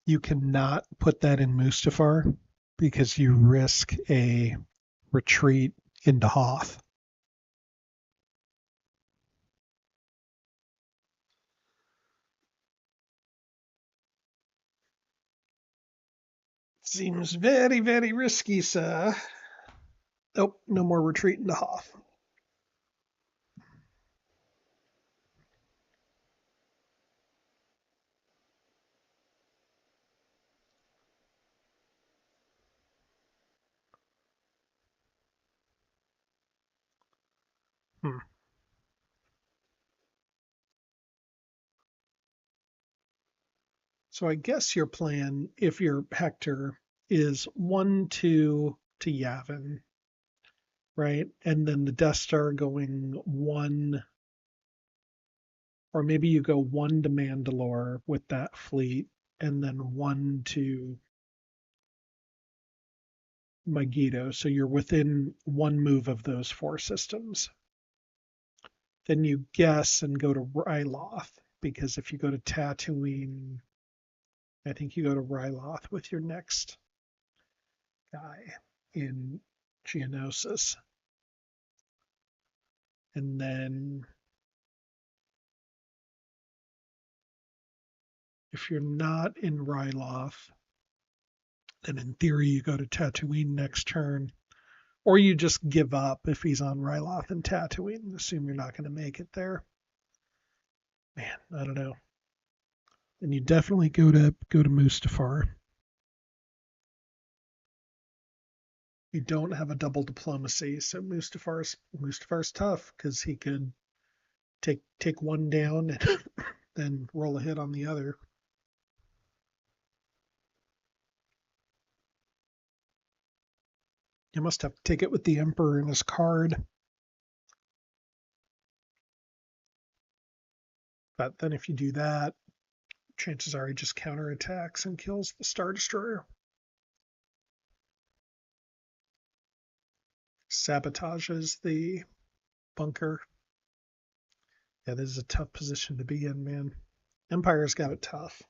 You cannot put that in Mustafar because you risk a retreat into Hoth. Seems very, very risky, sir. Oh, no more retreat into Hoth. So I guess your plan, if you're Hector, is 1-2 to Yavin, right? And then the Death Star going 1, or maybe you go 1 to Mandalore with that fleet, and then 1 to Megiddo. So you're within 1 move of those 4 systems. Then you guess and go to Ryloth, because if you go to Tatooine, I think you go to Ryloth with your next guy in Geonosis. And then if you're not in Ryloth, then in theory you go to Tatooine next turn. Or you just give up if he's on Ryloth and Tatooine and assume you're not going to make it there. Man, I don't know. And you definitely go to Mustafar. You don't have a double diplomacy, so Mustafar's tough because he could take one down and then roll a hit on the other. You must have to take it with the Emperor in his card. But then if you do that, chances are he just counterattacks and kills the Star Destroyer. Sabotages the bunker. Yeah, this is a tough position to be in, man. Empire's got it tough.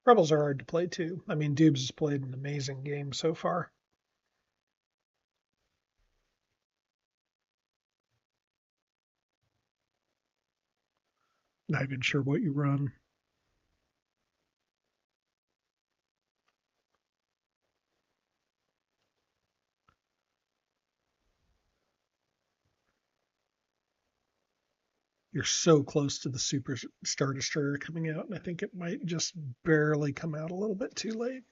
Rebels are hard to play too. I mean, Doobs has played an amazing game so far. Not even sure what you run. You're so close to the Super Star Destroyer coming out, and I think it might just barely come out a little bit too late.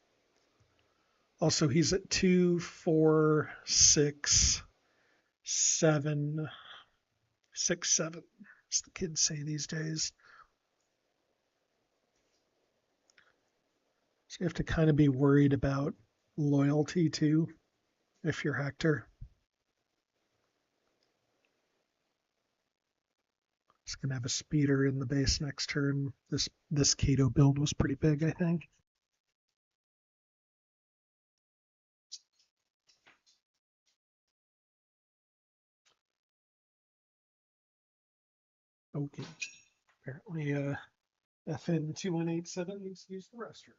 Also, he's at 2, 4, 6, 7, 6, 7, as the kids say these days. So you have to kind of be worried about loyalty too, if you're Hector. It's going to have a speeder in the base next turn. This Kato build was pretty big, I think. Okay. Apparently, FN2187 needs to use the restroom.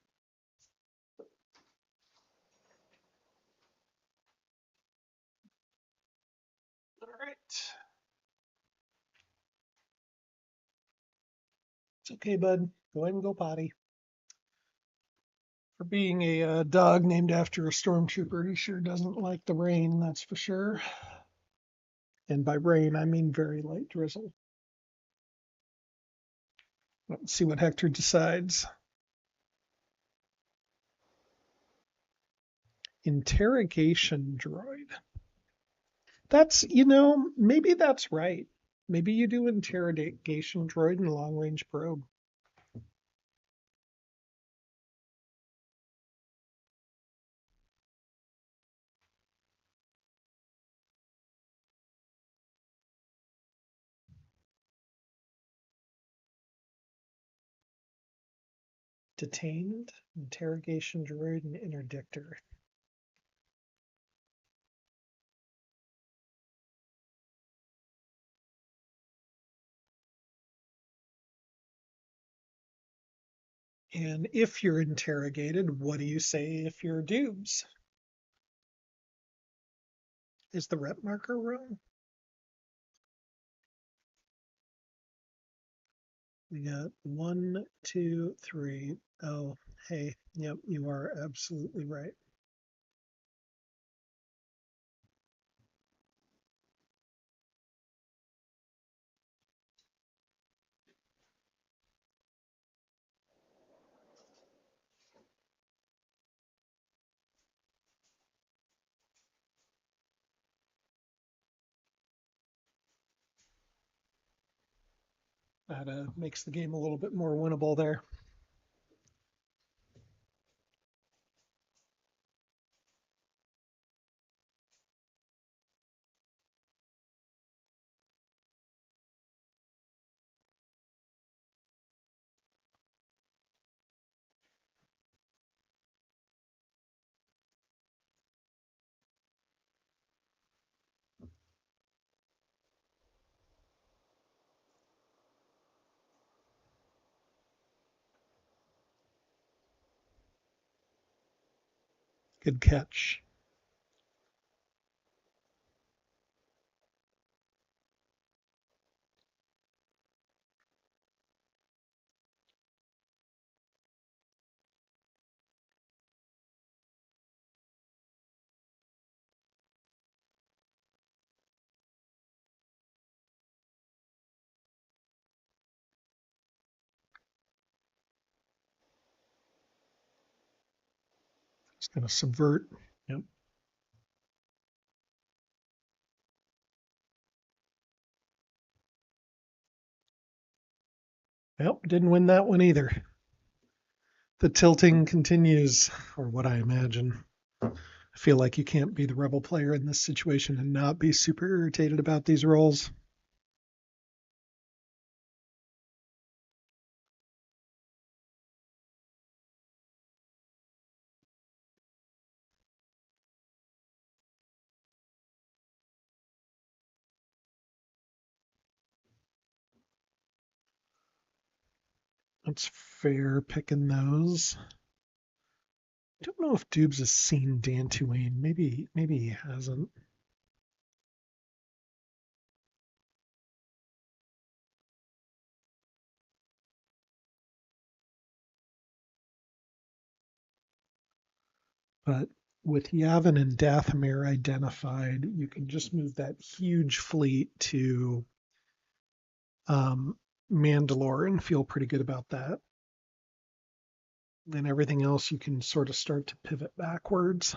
All right. It's okay, bud. Go ahead and go potty. For being a dog named after a stormtrooper, he sure doesn't like the rain, that's for sure. And by rain, I mean very light drizzle. Let's see what Hector decides. Interrogation droid. That's, maybe that's right. Maybe you do interrogation droid and long range probe. Detained, interrogation droid, and interdictor. And if you're interrogated, what do you say if you're Doobs? Is the rep marker wrong? We got 1, 2, 3. Oh, hey, yep, you are absolutely right. That makes the game a little bit more winnable there. Good catch. It's going to subvert. Yep. Yep, didn't win that one either. The tilting continues, or what I imagine. I feel like you can't be the rebel player in this situation and not be super irritated about these rolls. That's fair picking those. I don't know if Dubes has seen Dantooine. Maybe he hasn't. But with Yavin and Dathomir identified, you can just move that huge fleet to Mandalore and feel pretty good about that. Then everything else you can sort of start to pivot backwards.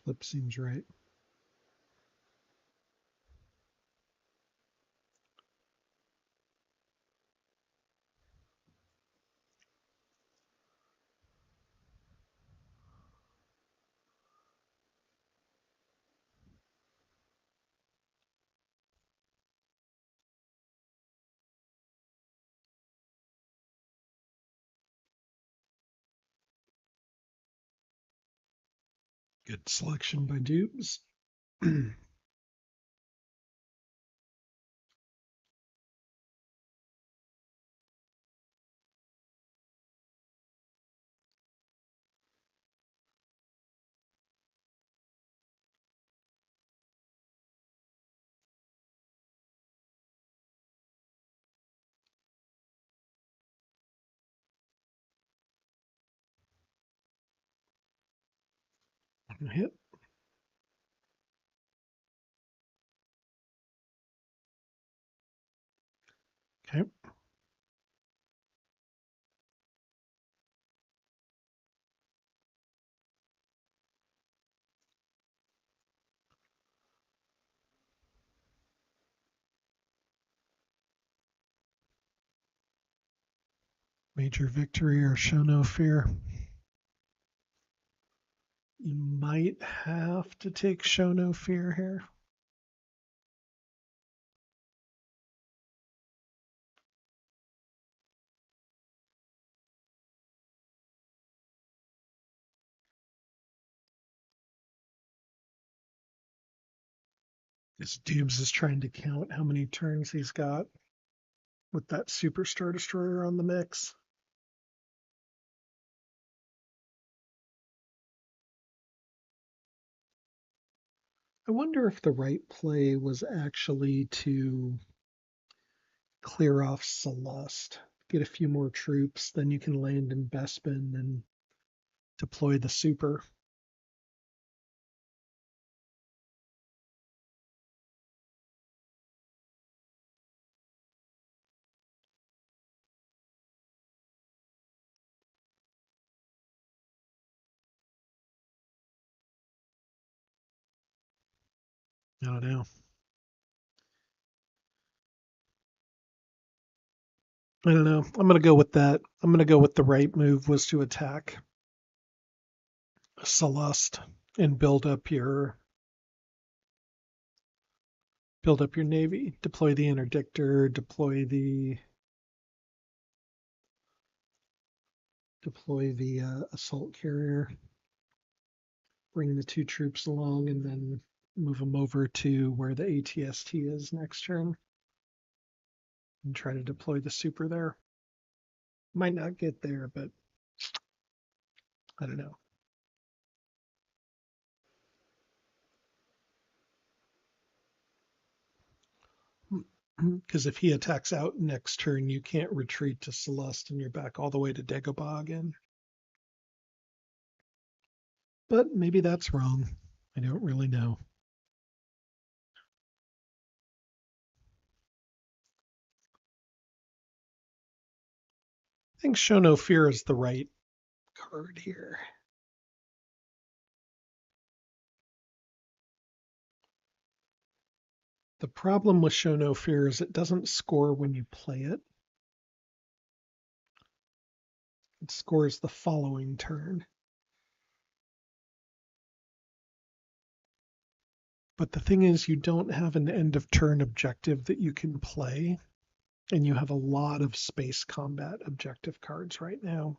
Flip seems right. Good selection by Dubes. Hit. Okay. Major victory or show no fear. You might have to take show no fear here. This Dubes is trying to count how many turns he's got with that Super Star Destroyer on the mix. I wonder if the right play was actually to clear off Celeste, get a few more troops, then you can land in Bespin and deploy the Super. I don't know. I don't know. I'm going to go with that. I'm going to go with the right move was to attack Celeste and build up your navy, deploy the interdictor, deploy the deploy the assault carrier, bring the 2 troops along, and then move them over to where the ATST is next turn, and try to deploy the super there. Might not get there, but I don't know. Because if he attacks out next turn, you can't retreat to Celeste and you're back all the way to Dagobah again. But maybe that's wrong. I don't really know. I think Show No Fear is the right card here. The problem with Show No Fear is it doesn't score when you play it. It scores the following turn. But the thing is, you don't have an end of turn objective that you can play, and you have a lot of space combat objective cards right now.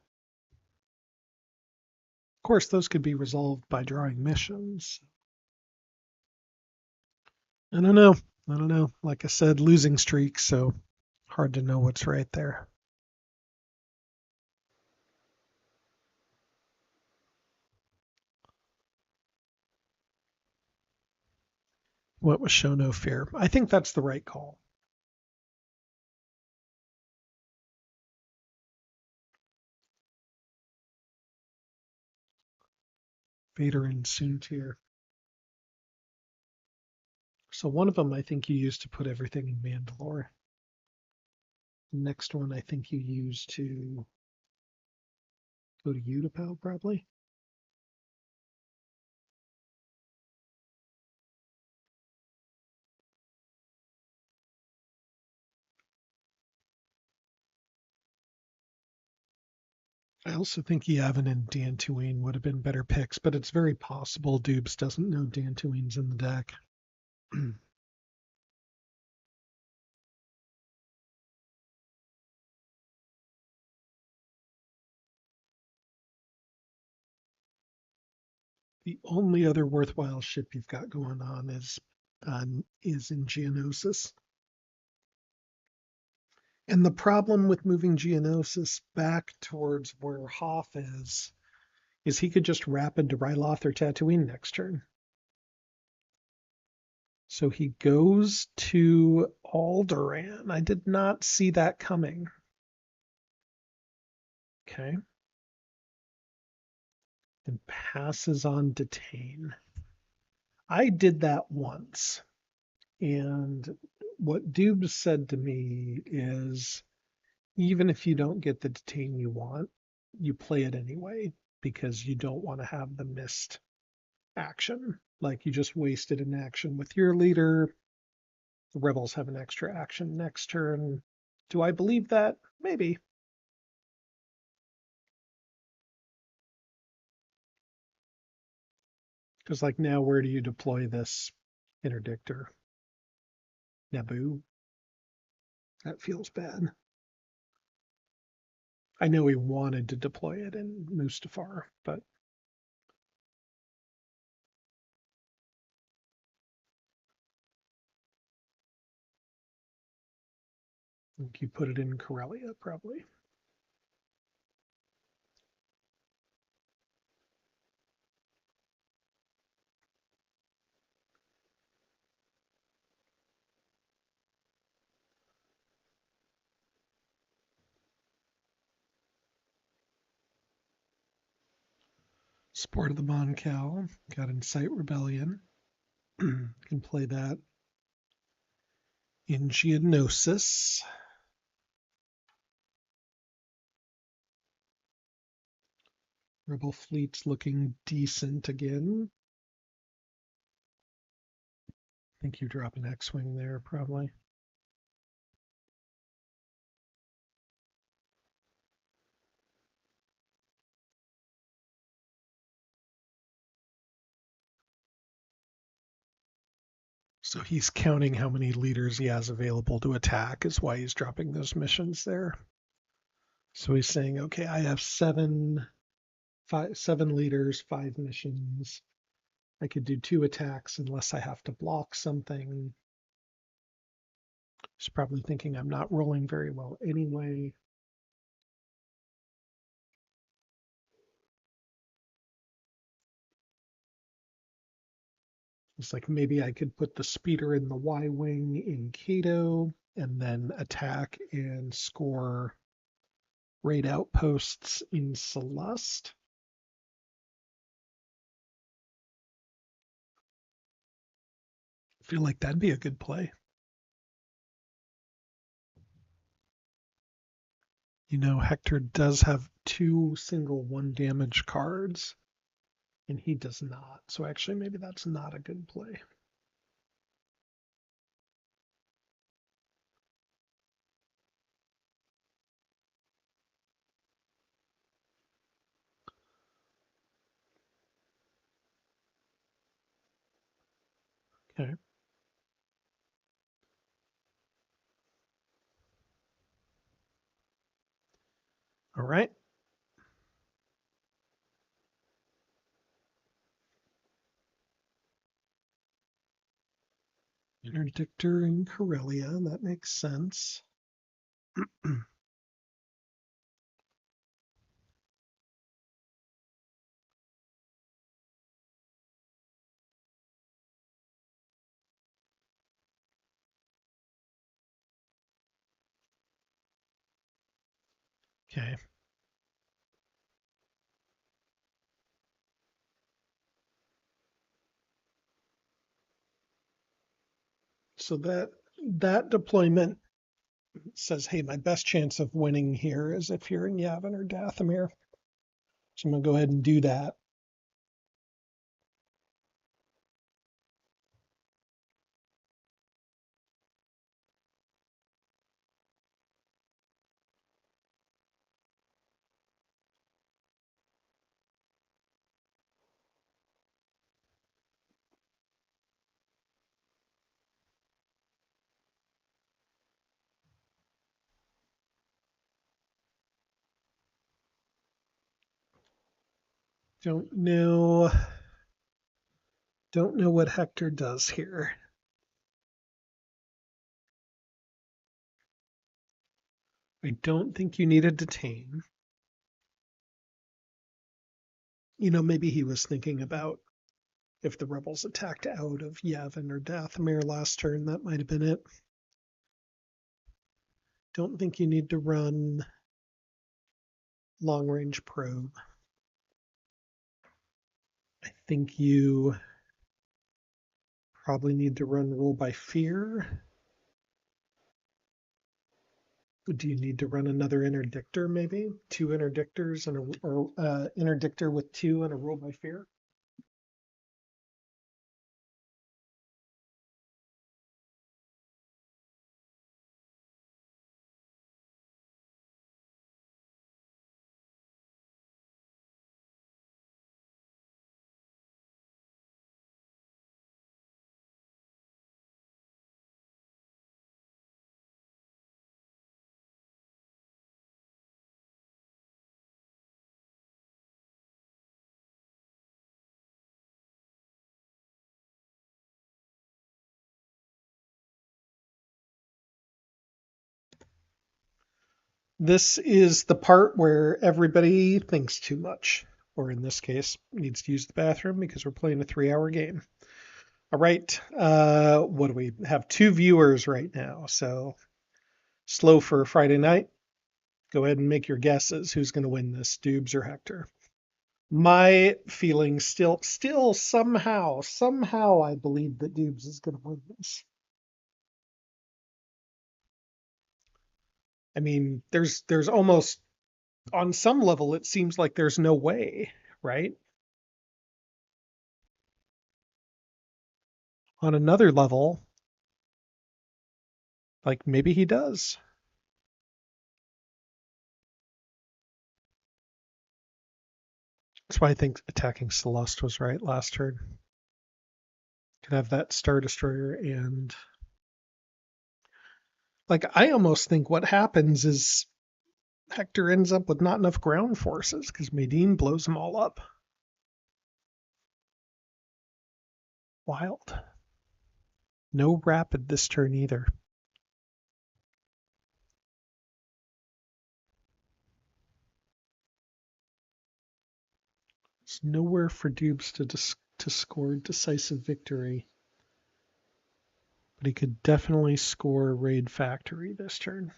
Of course, those could be resolved by drawing missions. I don't know. Like I said, losing streak, so hard to know what's right there. What was Show No Fear? I think that's the right call. Vader and Soontir. So one of them I think you used to put everything in Mandalore. The next one I think you used to go to Utapau, probably. I also think Yavin and Dantooine would have been better picks, but it's very possible Doobs doesn't know Dantooine's in the deck. The only other worthwhile ship you've got going on is in Geonosis. And the problem with moving Geonosis back towards where Hoth is he could just rapid to Ryloth or Tatooine next turn. So he goes to Alderaan. I did not see that coming. Okay. And passes on Detain. I did that once. And what Dubes said to me is, even if you don't get the Detain you want, you play it anyway, because you don't want to have the missed action. Like you just wasted an action with your leader. The rebels have an extra action next turn. Do I believe that? Maybe. Because like now, where do you deploy this interdictor? Naboo? That feels bad. I know he wanted to deploy it in Mustafar, but I think you put it in Corellia, probably. Sport of the Mon Cal, got Incite Rebellion. Can play that in Geonosis. Rebel fleet's looking decent again. I think you drop an X-Wing there, probably. So he's counting how many leaders he has available to attack is why he's dropping those missions there. So he's saying, okay, I have seven leaders, 5 missions. I could do 2 attacks unless I have to block something. He's probably thinking I'm not rolling very well anyway. It's like maybe I could put the speeder in the Y wing in Cato and then attack and score raid outposts in Celeste. I feel like that'd be a good play. You know, Hector does have 2 single 1 damage cards, and he does not. So actually, maybe that's not a good play. Okay. All right. Interdictor in Corellia, that makes sense. Okay. So that deployment says, hey, my best chance of winning here is if you're in Yavin or Dathomir. So I'm going to go ahead and do that. Don't know what Hector does here. I don't think you need a detain. You know, maybe he was thinking about if the rebels attacked out of Yavin or Dathomir last turn, that might have been it. Don't think you need to run long range probe. I think you probably need to run rule by fear. Do you need to run another interdictor maybe? 2 interdictors and interdictor with 2 and a rule by fear? This is the part where everybody thinks too much, or in this case, needs to use the bathroom because we're playing a 3-hour game. All right, what do we have? 2 viewers right now, so slow for Friday night. Go ahead and make your guesses. Who's going to win this, Doobs or Hector? My feeling still somehow I believe that Doobs is going to win this. I mean, there's almost, on some level, it seems like there's no way, right? On another level, like maybe he does. That's why I think attacking Celeste was right last turn. Could have that Star Destroyer and like I almost think what happens is Hector ends up with not enough ground forces because Medine blows them all up. Wild. No rapid this turn either. There's nowhere for Dubes to score decisive victory. But he could definitely score Raid Factory this turn.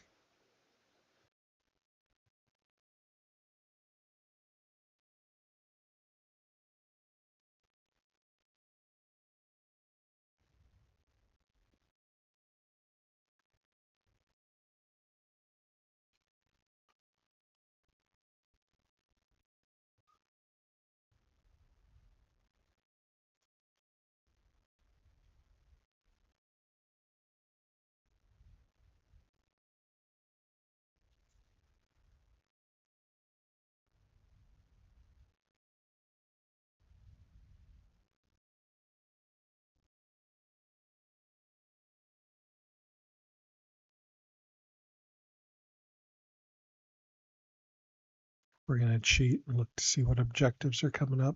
We're going to cheat and look to see what objectives are coming up.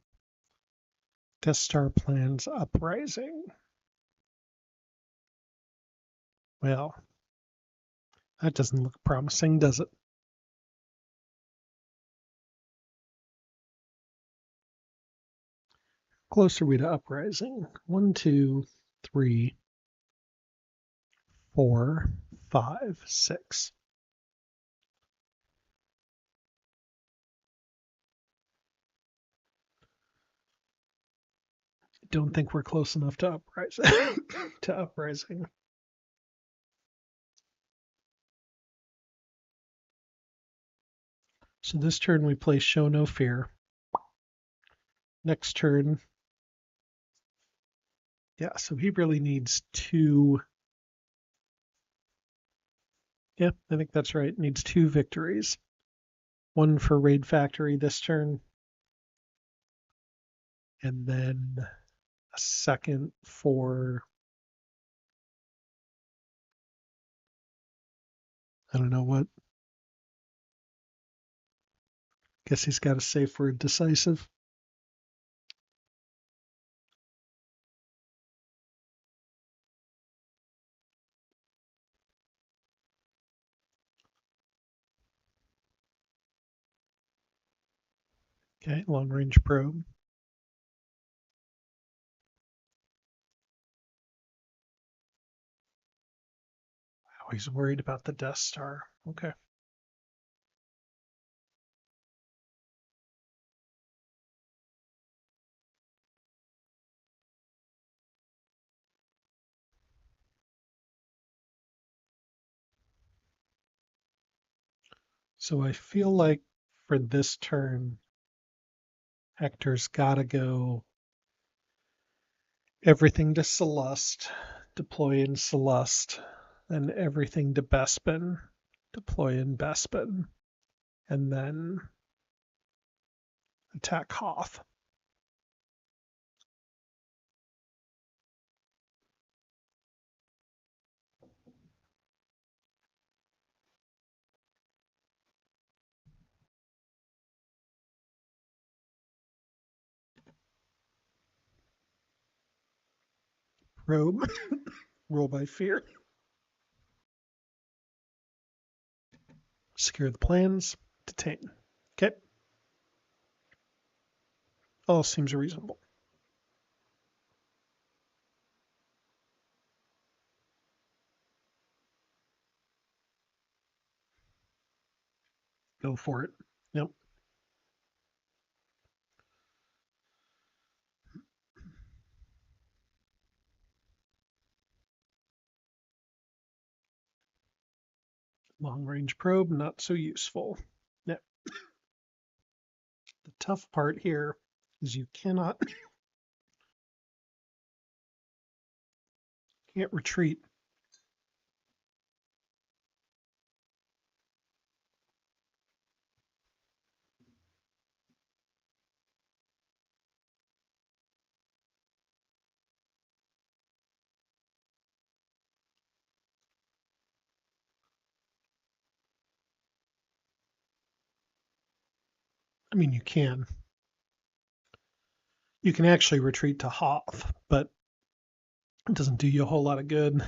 Death Star plans uprising. Well, that doesn't look promising, does it? Close are we to uprising? 1, 2, 3, 4, 5, 6. Don't think we're close enough to uprising. to uprising. So this turn we play Show No Fear. Next turn, yeah, so he really needs 2. Yeah, I think that's right. Needs 2 victories. 1 for Raid Factory this turn, and then a second for, I don't know what. Guess he's got a safe word, decisive. Okay, long range probe. Oh, he's worried about the Death Star. Okay. So I feel like for this turn, Hector's got to go everything to Celeste, deploy in Celeste, and everything to Bespin, deploy in Bespin, and then attack Hoth. Probe, roll by fear. Secure the plans, detain. Okay. All seems reasonable. Go for it. Yep. Long range probe, not so useful. Yep. The tough part here is you can't retreat. I mean, you can. You can actually retreat to Hoth, but it doesn't do you a whole lot of good.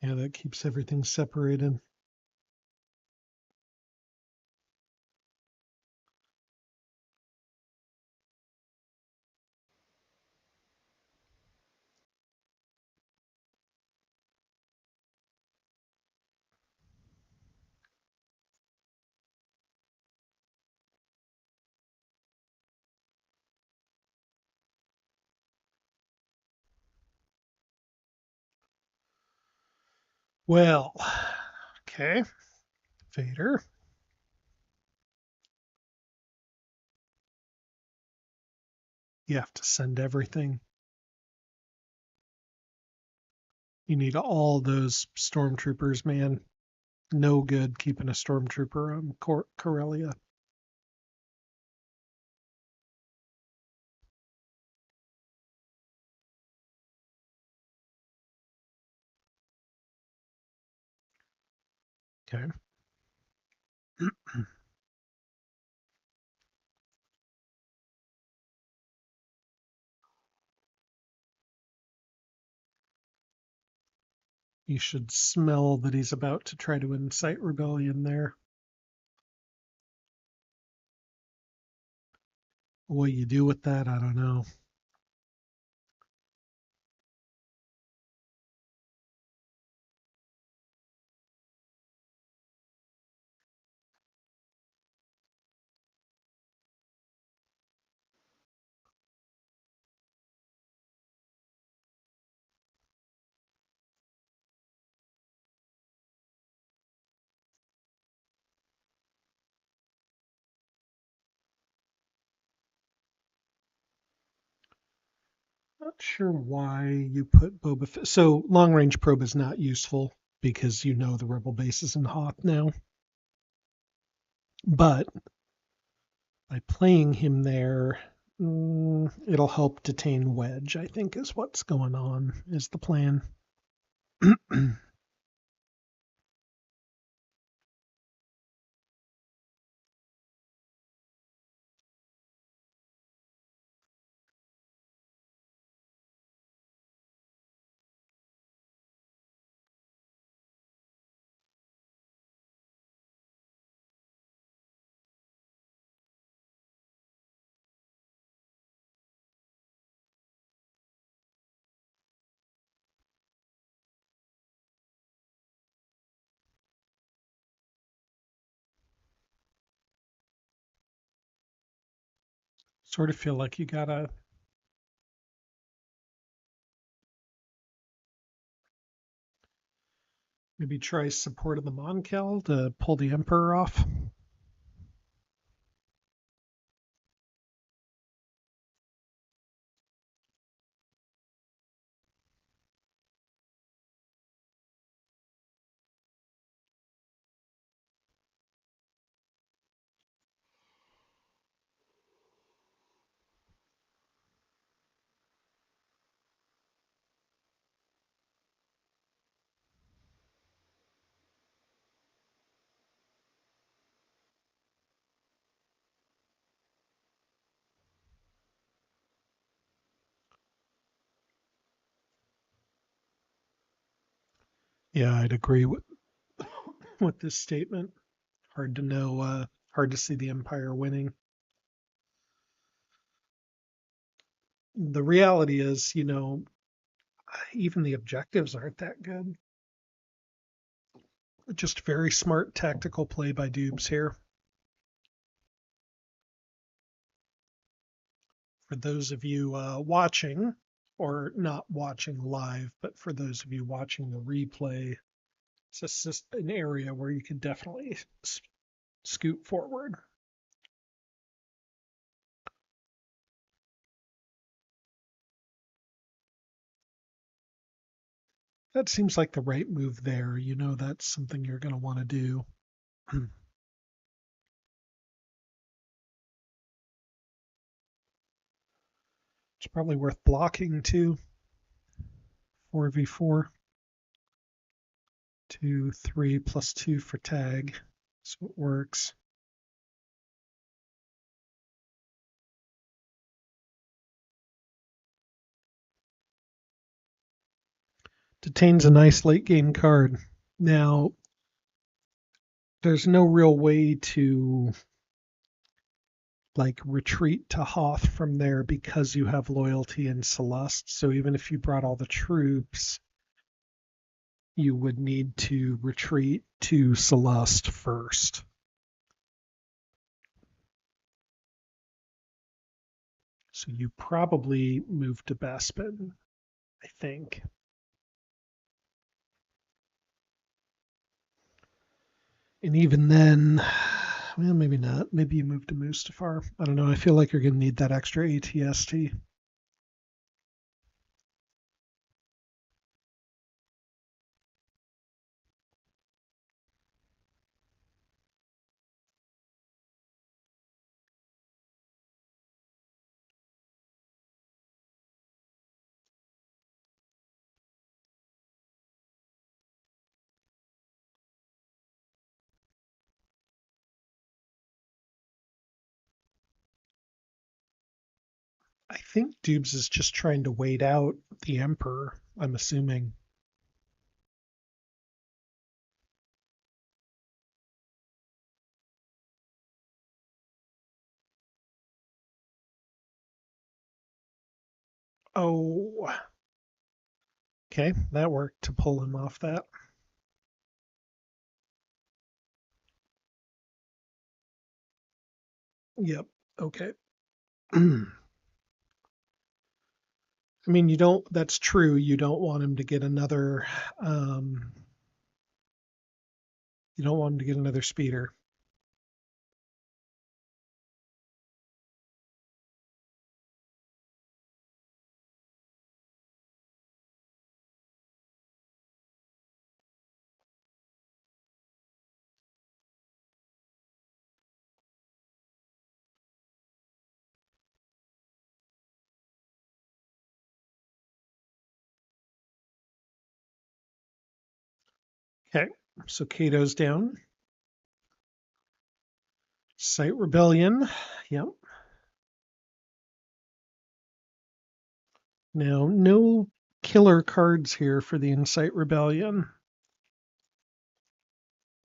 Yeah, that keeps everything separated. Well, okay, Vader. You have to send everything. You need all those stormtroopers, man. No good keeping a stormtrooper on Corellia. Okay. You should smell that he's about to try to incite rebellion there. What you do with that, I don't know. Not sure why you put Boba Fett. So long range probe is not useful because you know the rebel base is in Hoth now. But by playing him there, it'll help detain Wedge, I think is what's going on, is the plan. Sort of feel like you gotta maybe try support of the Monkel to pull the Emperor off. Yeah, I'd agree with this statement. Hard to know, hard to see the Empire winning. The reality is, even the objectives aren't that good. Just very smart tactical play by Doobs here. For those of you watching, or not watching live, but for those of you watching the replay, it's just an area where you can definitely scoot forward. That seems like the right move there. You know that's something you're going to want to do. It's probably worth blocking too. 4v4. 2, 3 plus 2 for tag. So it works. Detain's a nice late game card. Now, there's no real way to like retreat to Hoth from there because you have loyalty in Celeste. So even if you brought all the troops, you would need to retreat to Celeste first. So you probably move to Bespin, I think. And even then, well, maybe not. Maybe you move to Mustafar. I don't know. I feel like you're going to need that extra ATST. I think Dubes is just trying to wait out the Emperor, I'm assuming. Oh, okay. That worked to pull him off that. Yep. Okay. I mean, you don't, that's true. You don't want him to get another, you don't want him to get another speeder. Okay. So Cato's down. Site Rebellion. Yep. Now, no killer cards here for the Incite Rebellion.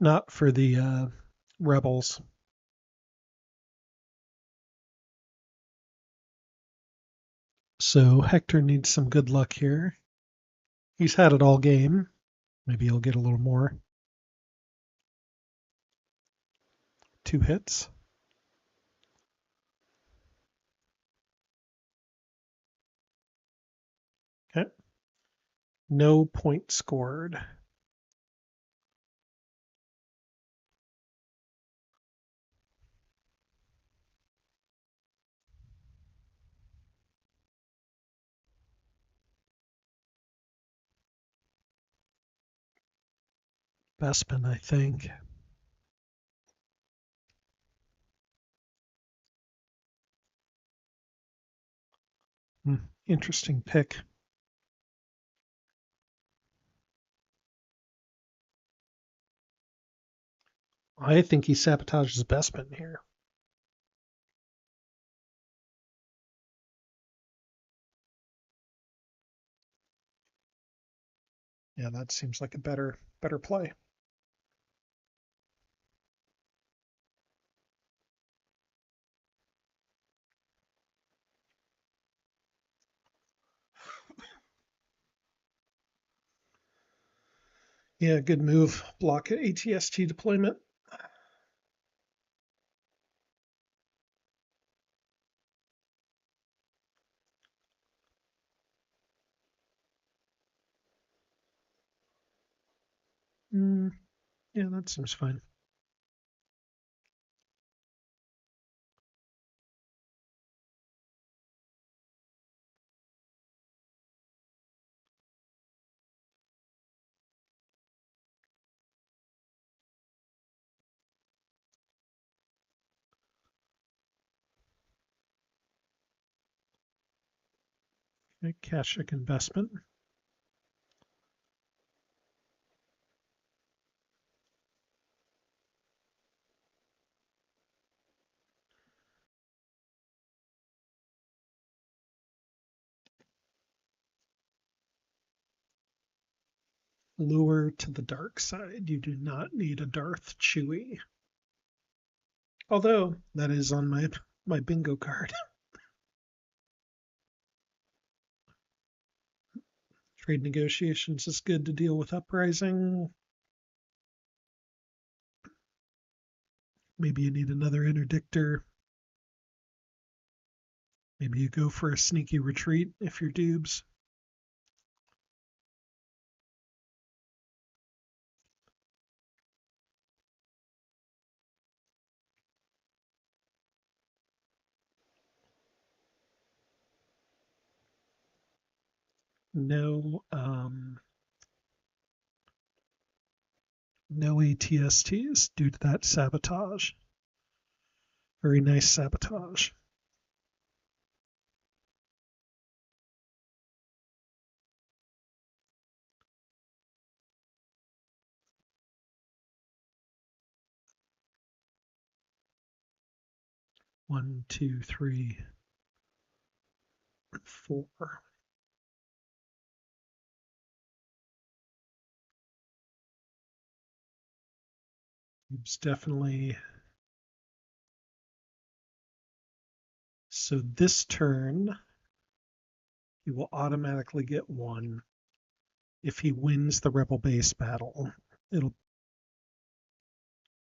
Not for the rebels. So Hector needs some good luck here. He's had it all game. Maybe he'll get a little more. 2 hits. Okay. No point scored. Bespin, I think. Interesting pick. I think he sabotages Bespin here. Yeah, that seems like a better play. Yeah, good move. Block ATST deployment. Yeah, that seems fine. Okay, Kashuk investment. Lure to the dark side. You do not need a Darth Chewie. Although that is on my bingo card. Trade negotiations is good to deal with uprising. Maybe you need another interdictor. Maybe you go for a sneaky retreat if you're Doobs. No, no ATSTs due to that sabotage. Very nice sabotage. One, two, three, four. It's definitely. So this turn, he will automatically get one. If he wins the rebel base battle, it'll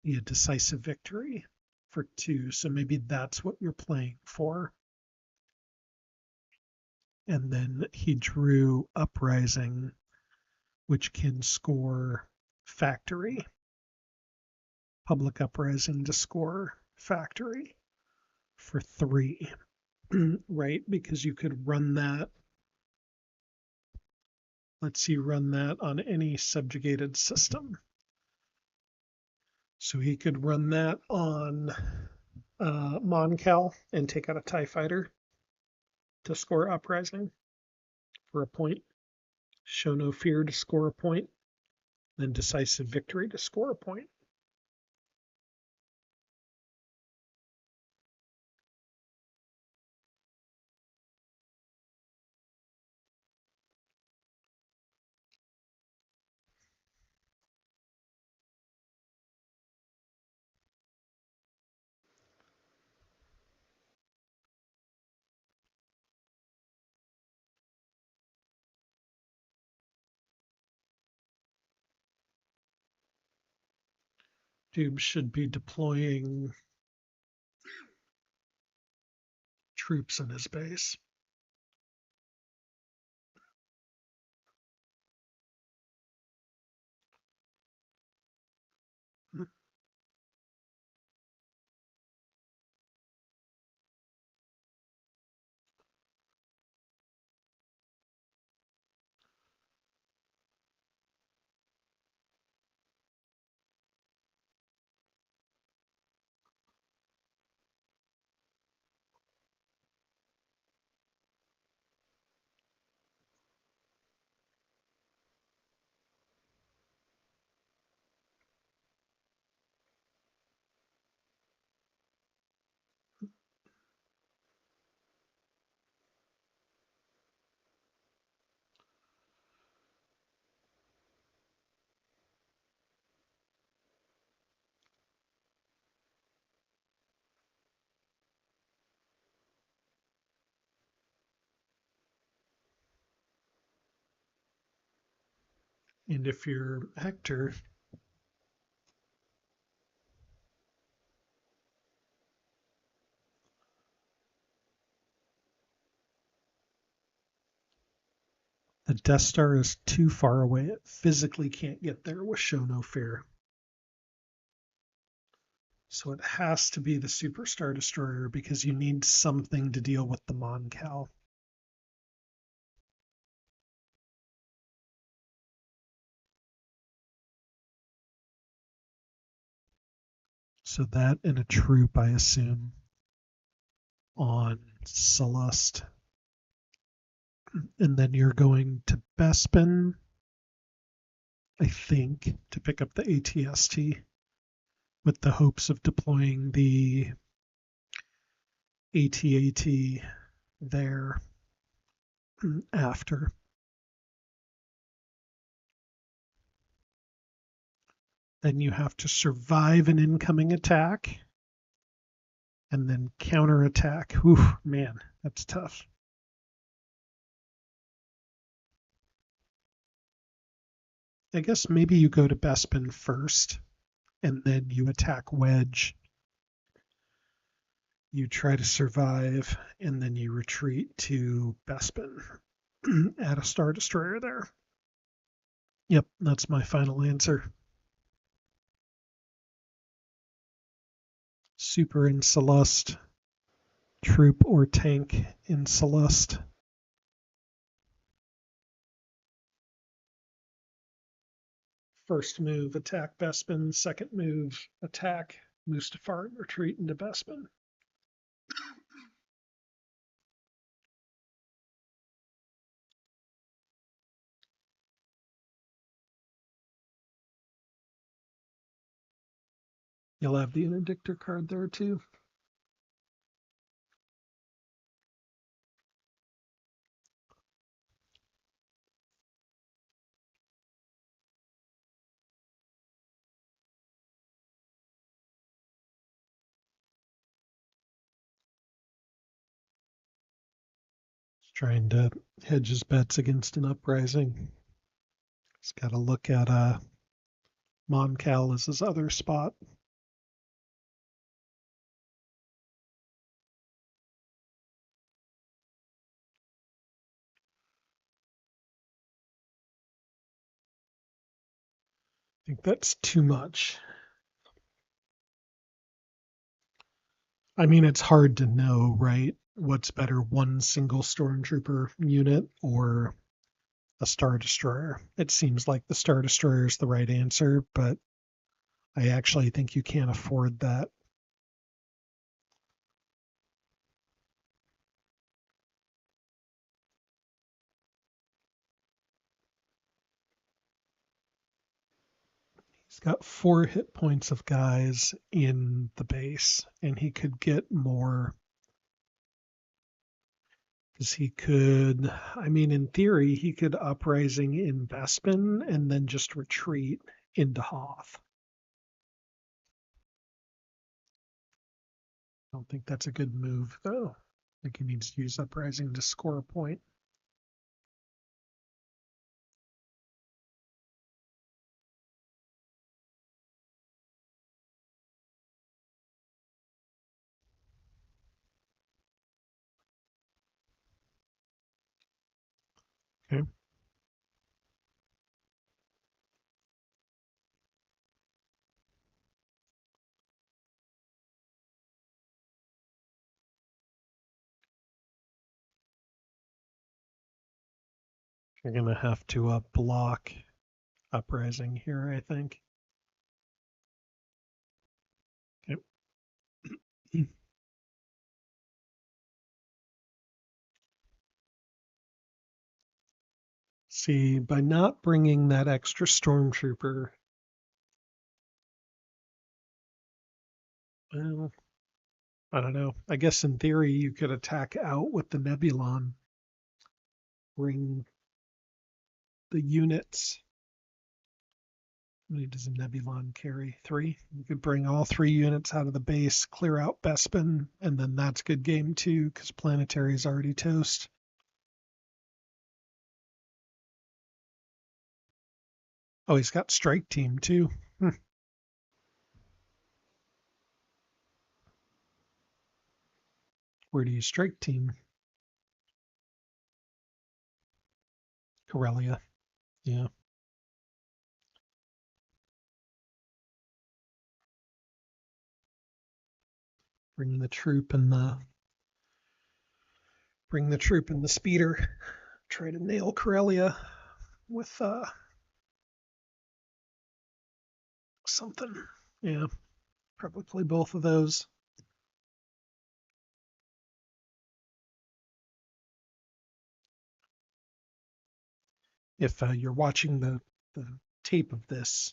be a decisive victory for 2. So maybe that's what you're playing for. And then he drew Uprising, which can score Factory. Public Uprising to score Factory for 3. Right? Because you could run that. Lets you run that on any subjugated system. So he could run that on Moncal and take out a TIE fighter to score Uprising for a point. Show No Fear to score a point. Then Decisive Victory to score a point. Dube should be deploying troops in his base. And if you're Hector, the Death Star is too far away. It physically can't get there with Show No Fear. So it has to be the Super Star Destroyer because you need something to deal with the Moncal. So that and a troop, I assume, on Celeste. And then you're going to Bespin, I think, to pick up the ATST with the hopes of deploying the ATAT there after. Then you have to survive an incoming attack and then counterattack. Ooh, man, that's tough. I guess maybe you go to Bespin first and then you attack Wedge. You try to survive and then you retreat to Bespin. Add a Star Destroyer there. Yep, that's my final answer. Super in Celeste, troop or tank in Celeste. First move, attack Bespin. Second move, attack Mustafar and retreat into Bespin. You'll have the Interdictor card there too. He's trying to hedge his bets against an uprising. He's got to look at Moncal as his other spot. I think that's too much. I mean, it's hard to know, right? What's better, one single stormtrooper unit or a Star Destroyer? It seems like the Star Destroyer is the right answer, but I actually think you can't afford that. He's got 4 hit points of guys in the base, and he could get more. Because he could, I mean, in theory, he could uprising in Bespin and then just retreat into Hoth. I don't think that's a good move, though. I think he needs to use uprising to score a point. Okay. You're going to have to block uprising here, I think. Okay. See, by not bringing that extra stormtrooper, well, I don't know. I guess in theory you could attack out with the Nebulon, bring the units. How many does a Nebulon carry? 3. You could bring all 3 units out of the base, clear out Bespin, and then that's good game 2 because Planetary is already toast. Oh, he's got Strike Team too. Where do you Strike Team? Corellia. Yeah. Bring the troop and the speeder. Try to nail Corellia with something. Yeah. Probably play both of those. If you're watching the tape of this,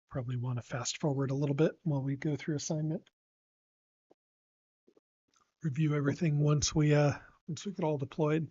probably want to fast forward a little bit while we go through assignment. Review everything once we get all deployed.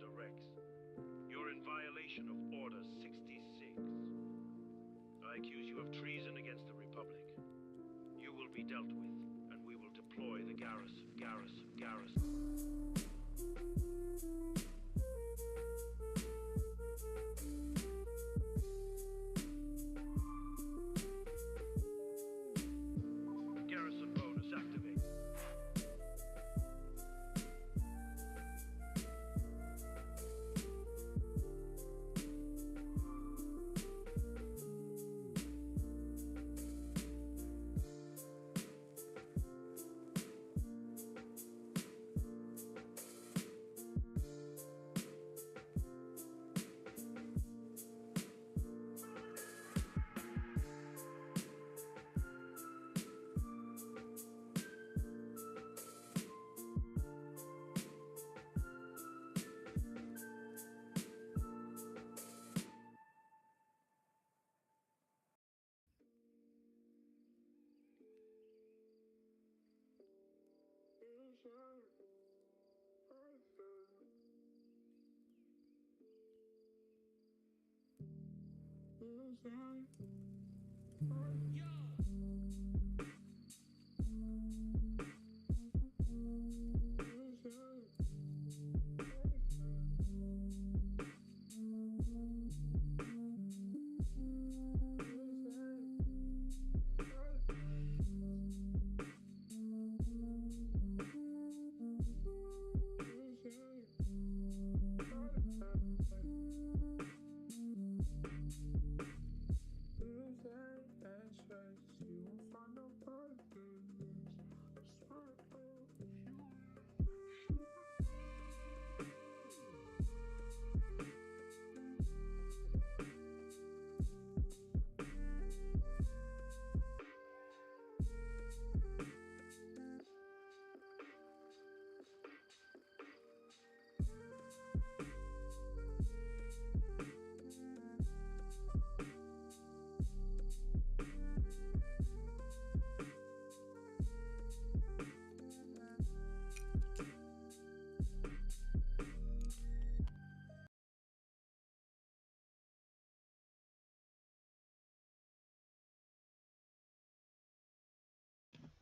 Commander Rex. You're in violation of Order 66. I accuse you of treason against the Republic. You will be dealt with, and we will deploy the garrison. Garrison bonus activate.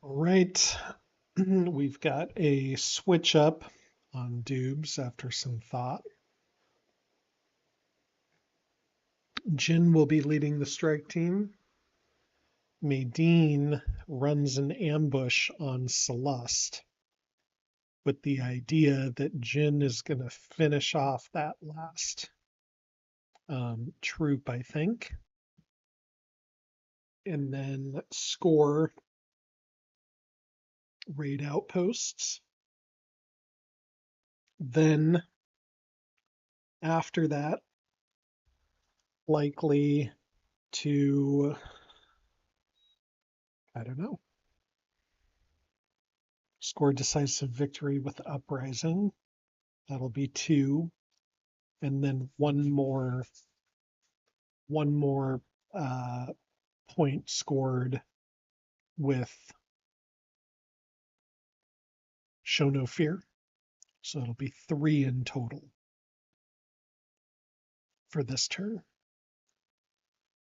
All right, we've got a switch up on Doobs after some thought. Jin will be leading the strike team. Maydeen runs an ambush on Celeste with the idea that Jin is going to finish off that last troop, I think, and then score raid outposts. Then after that, likely to, I don't know, score decisive victory with Uprising. That'll be 2. And then one more point scored with Show No Fear. So it'll be 3 in total for this turn.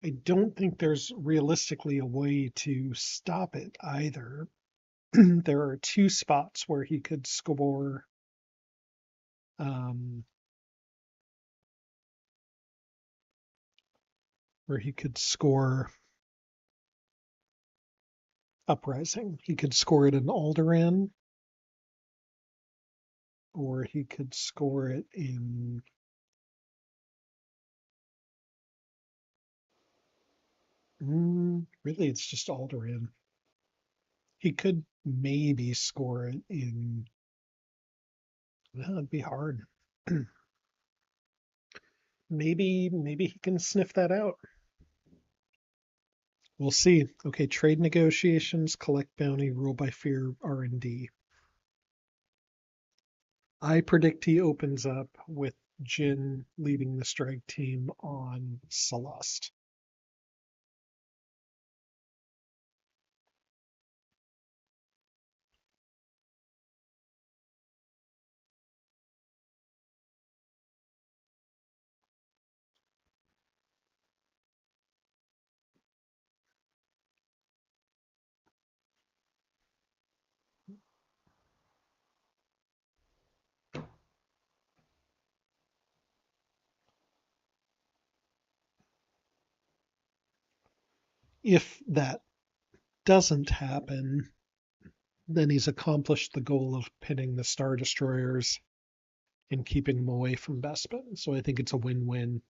I don't think there's realistically a way to stop it either. There are 2 spots where he could score Uprising. He could score it in Alderaan, or he could score it in really it's just Alderaan. He could maybe score it in, well, it'd be hard. maybe he can sniff that out. We'll see. Okay, trade negotiations, collect bounty, rule by fear, R&D. I predict he opens up with Jin leading the strike team on Celeste. if that doesn't happen, then he's accomplished the goal of pinning the Star Destroyers and keeping them away from Bespin. So I think it's a win-win.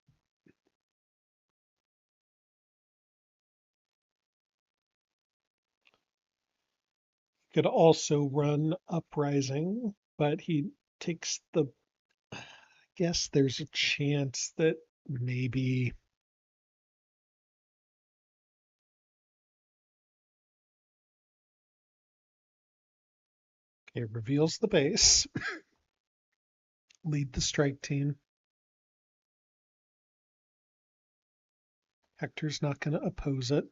Could also run Uprising, but he takes the... I guess there's a chance that maybe... Okay, reveals the base. Lead the strike team. Hector's not going to oppose it.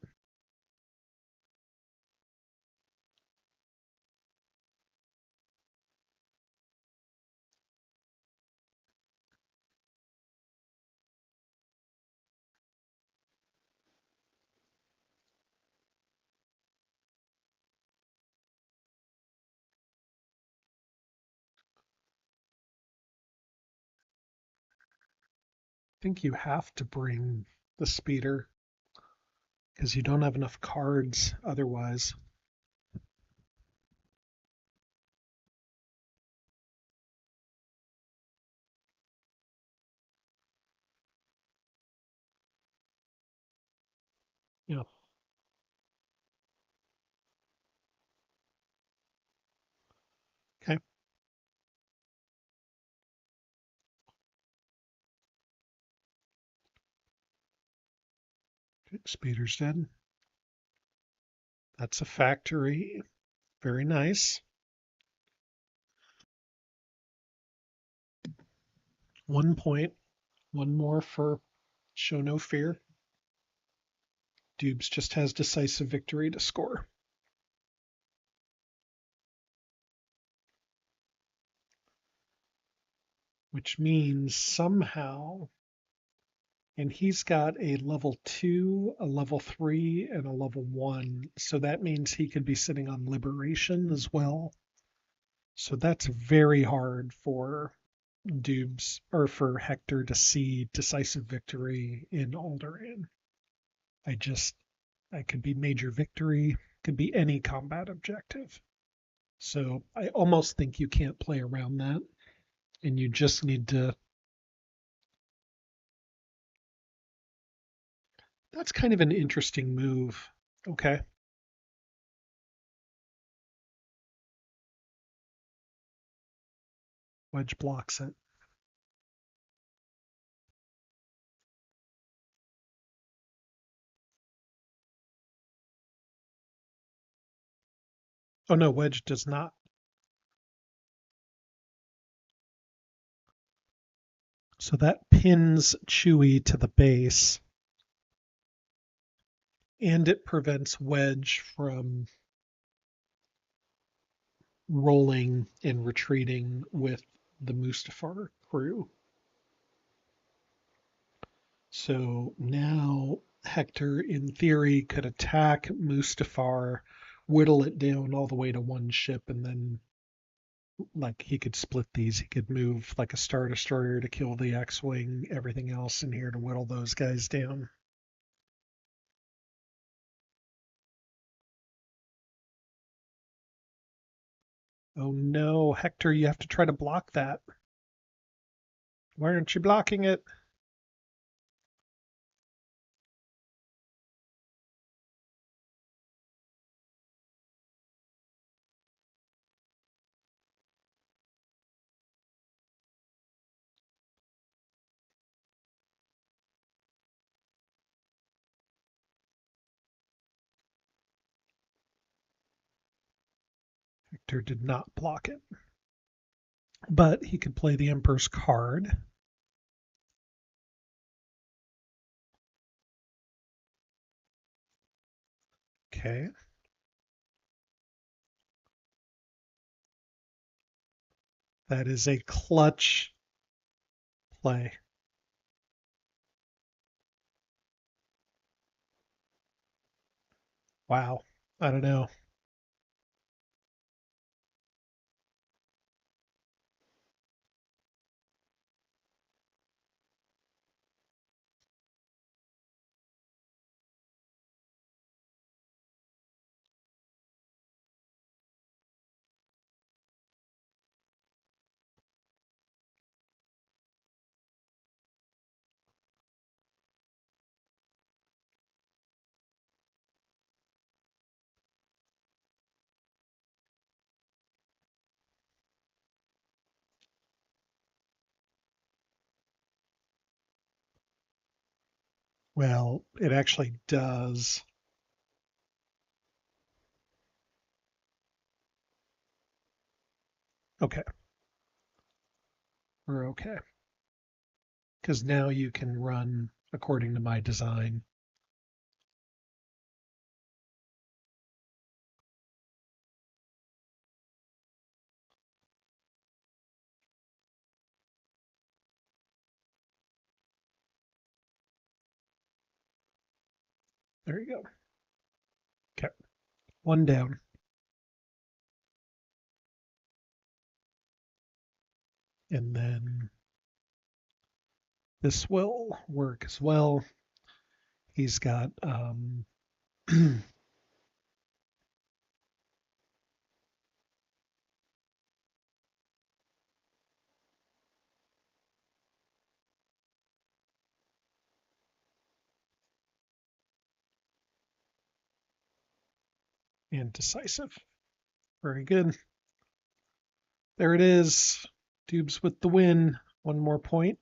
I think you have to bring the speeder because you don't have enough cards otherwise. Yeah. Okay. Speeder's dead. That's a factory. Very nice. 1 point. One more for show no fear. Dubes just has decisive victory to score. Which means somehow, and he's got a level 2, a level 3, and a level 1. So that means he could be sitting on Liberation as well. So that's very hard for Dubes, or for Hector to see decisive victory in Alderaan. I could be major victory, could be any combat objective. So I almost think you can't play around that, and you just need to... That's kind of an interesting move. Okay. Wedge blocks it. Oh no, Wedge does not. So that pins Chewie to the base, and it prevents Wedge from rolling and retreating with the Mustafar crew. So now Hector, in theory, could attack Mustafar, whittle it down all the way to one ship, and then like he could split these. He could move like a Star Destroyer to kill the X-Wing, everything else in here to whittle those guys down. Oh no, Hector, you have to try to block that. Why aren't you blocking it? Hector did not block it. But he could play the Emperor's card. Okay. That is a clutch play. Wow. I don't know. Well, it actually does. Okay. We're okay. Because now you can run according to my design. There you go. Okay. One down. And then this will work as well. He's got and decisive. Very good. There it is. Doobs with the win. One more point.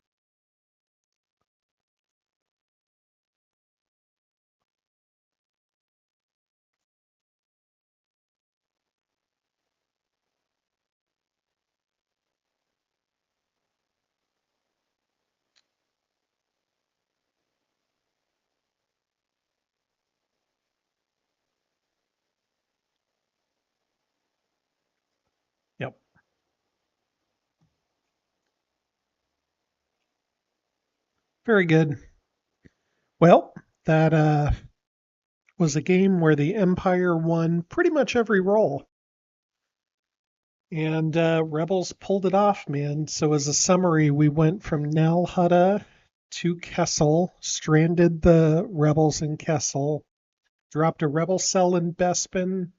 Yep. Very good. Well, that was a game where the Empire won pretty much every roll. And Rebels pulled it off, man. So as a summary, we went from Nal Hutta to Kessel, stranded the rebels in Kessel, dropped a rebel cell in Bespin,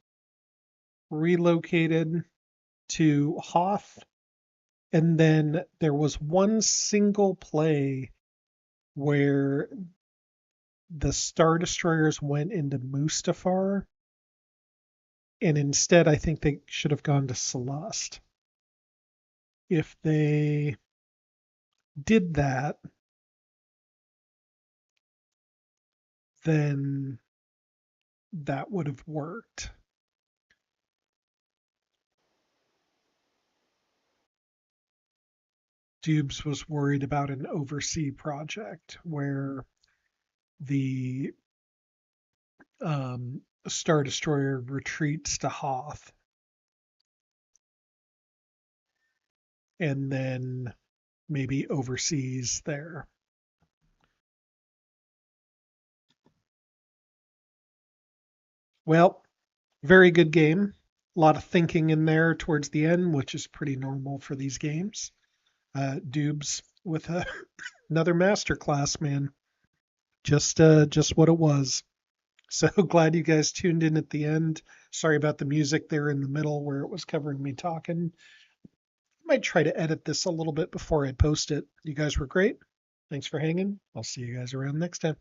relocated to Hoth, and then there was one single play where the Star Destroyers went into Mustafar, and instead I think they should have gone to Celeste. If they did that, then that would have worked. Dubes was worried about an oversea project where the Star Destroyer retreats to Hoth and then maybe overseas there. Well, very good game. A lot of thinking in there towards the end, which is pretty normal for these games. Dubes with another masterclass, man. Just what it was. So glad you guys tuned in at the end. Sorry about the music there in the middle where it was covering me talking. I might try to edit this a little bit before I post it. You guys were great. Thanks for hanging. I'll see you guys around next time.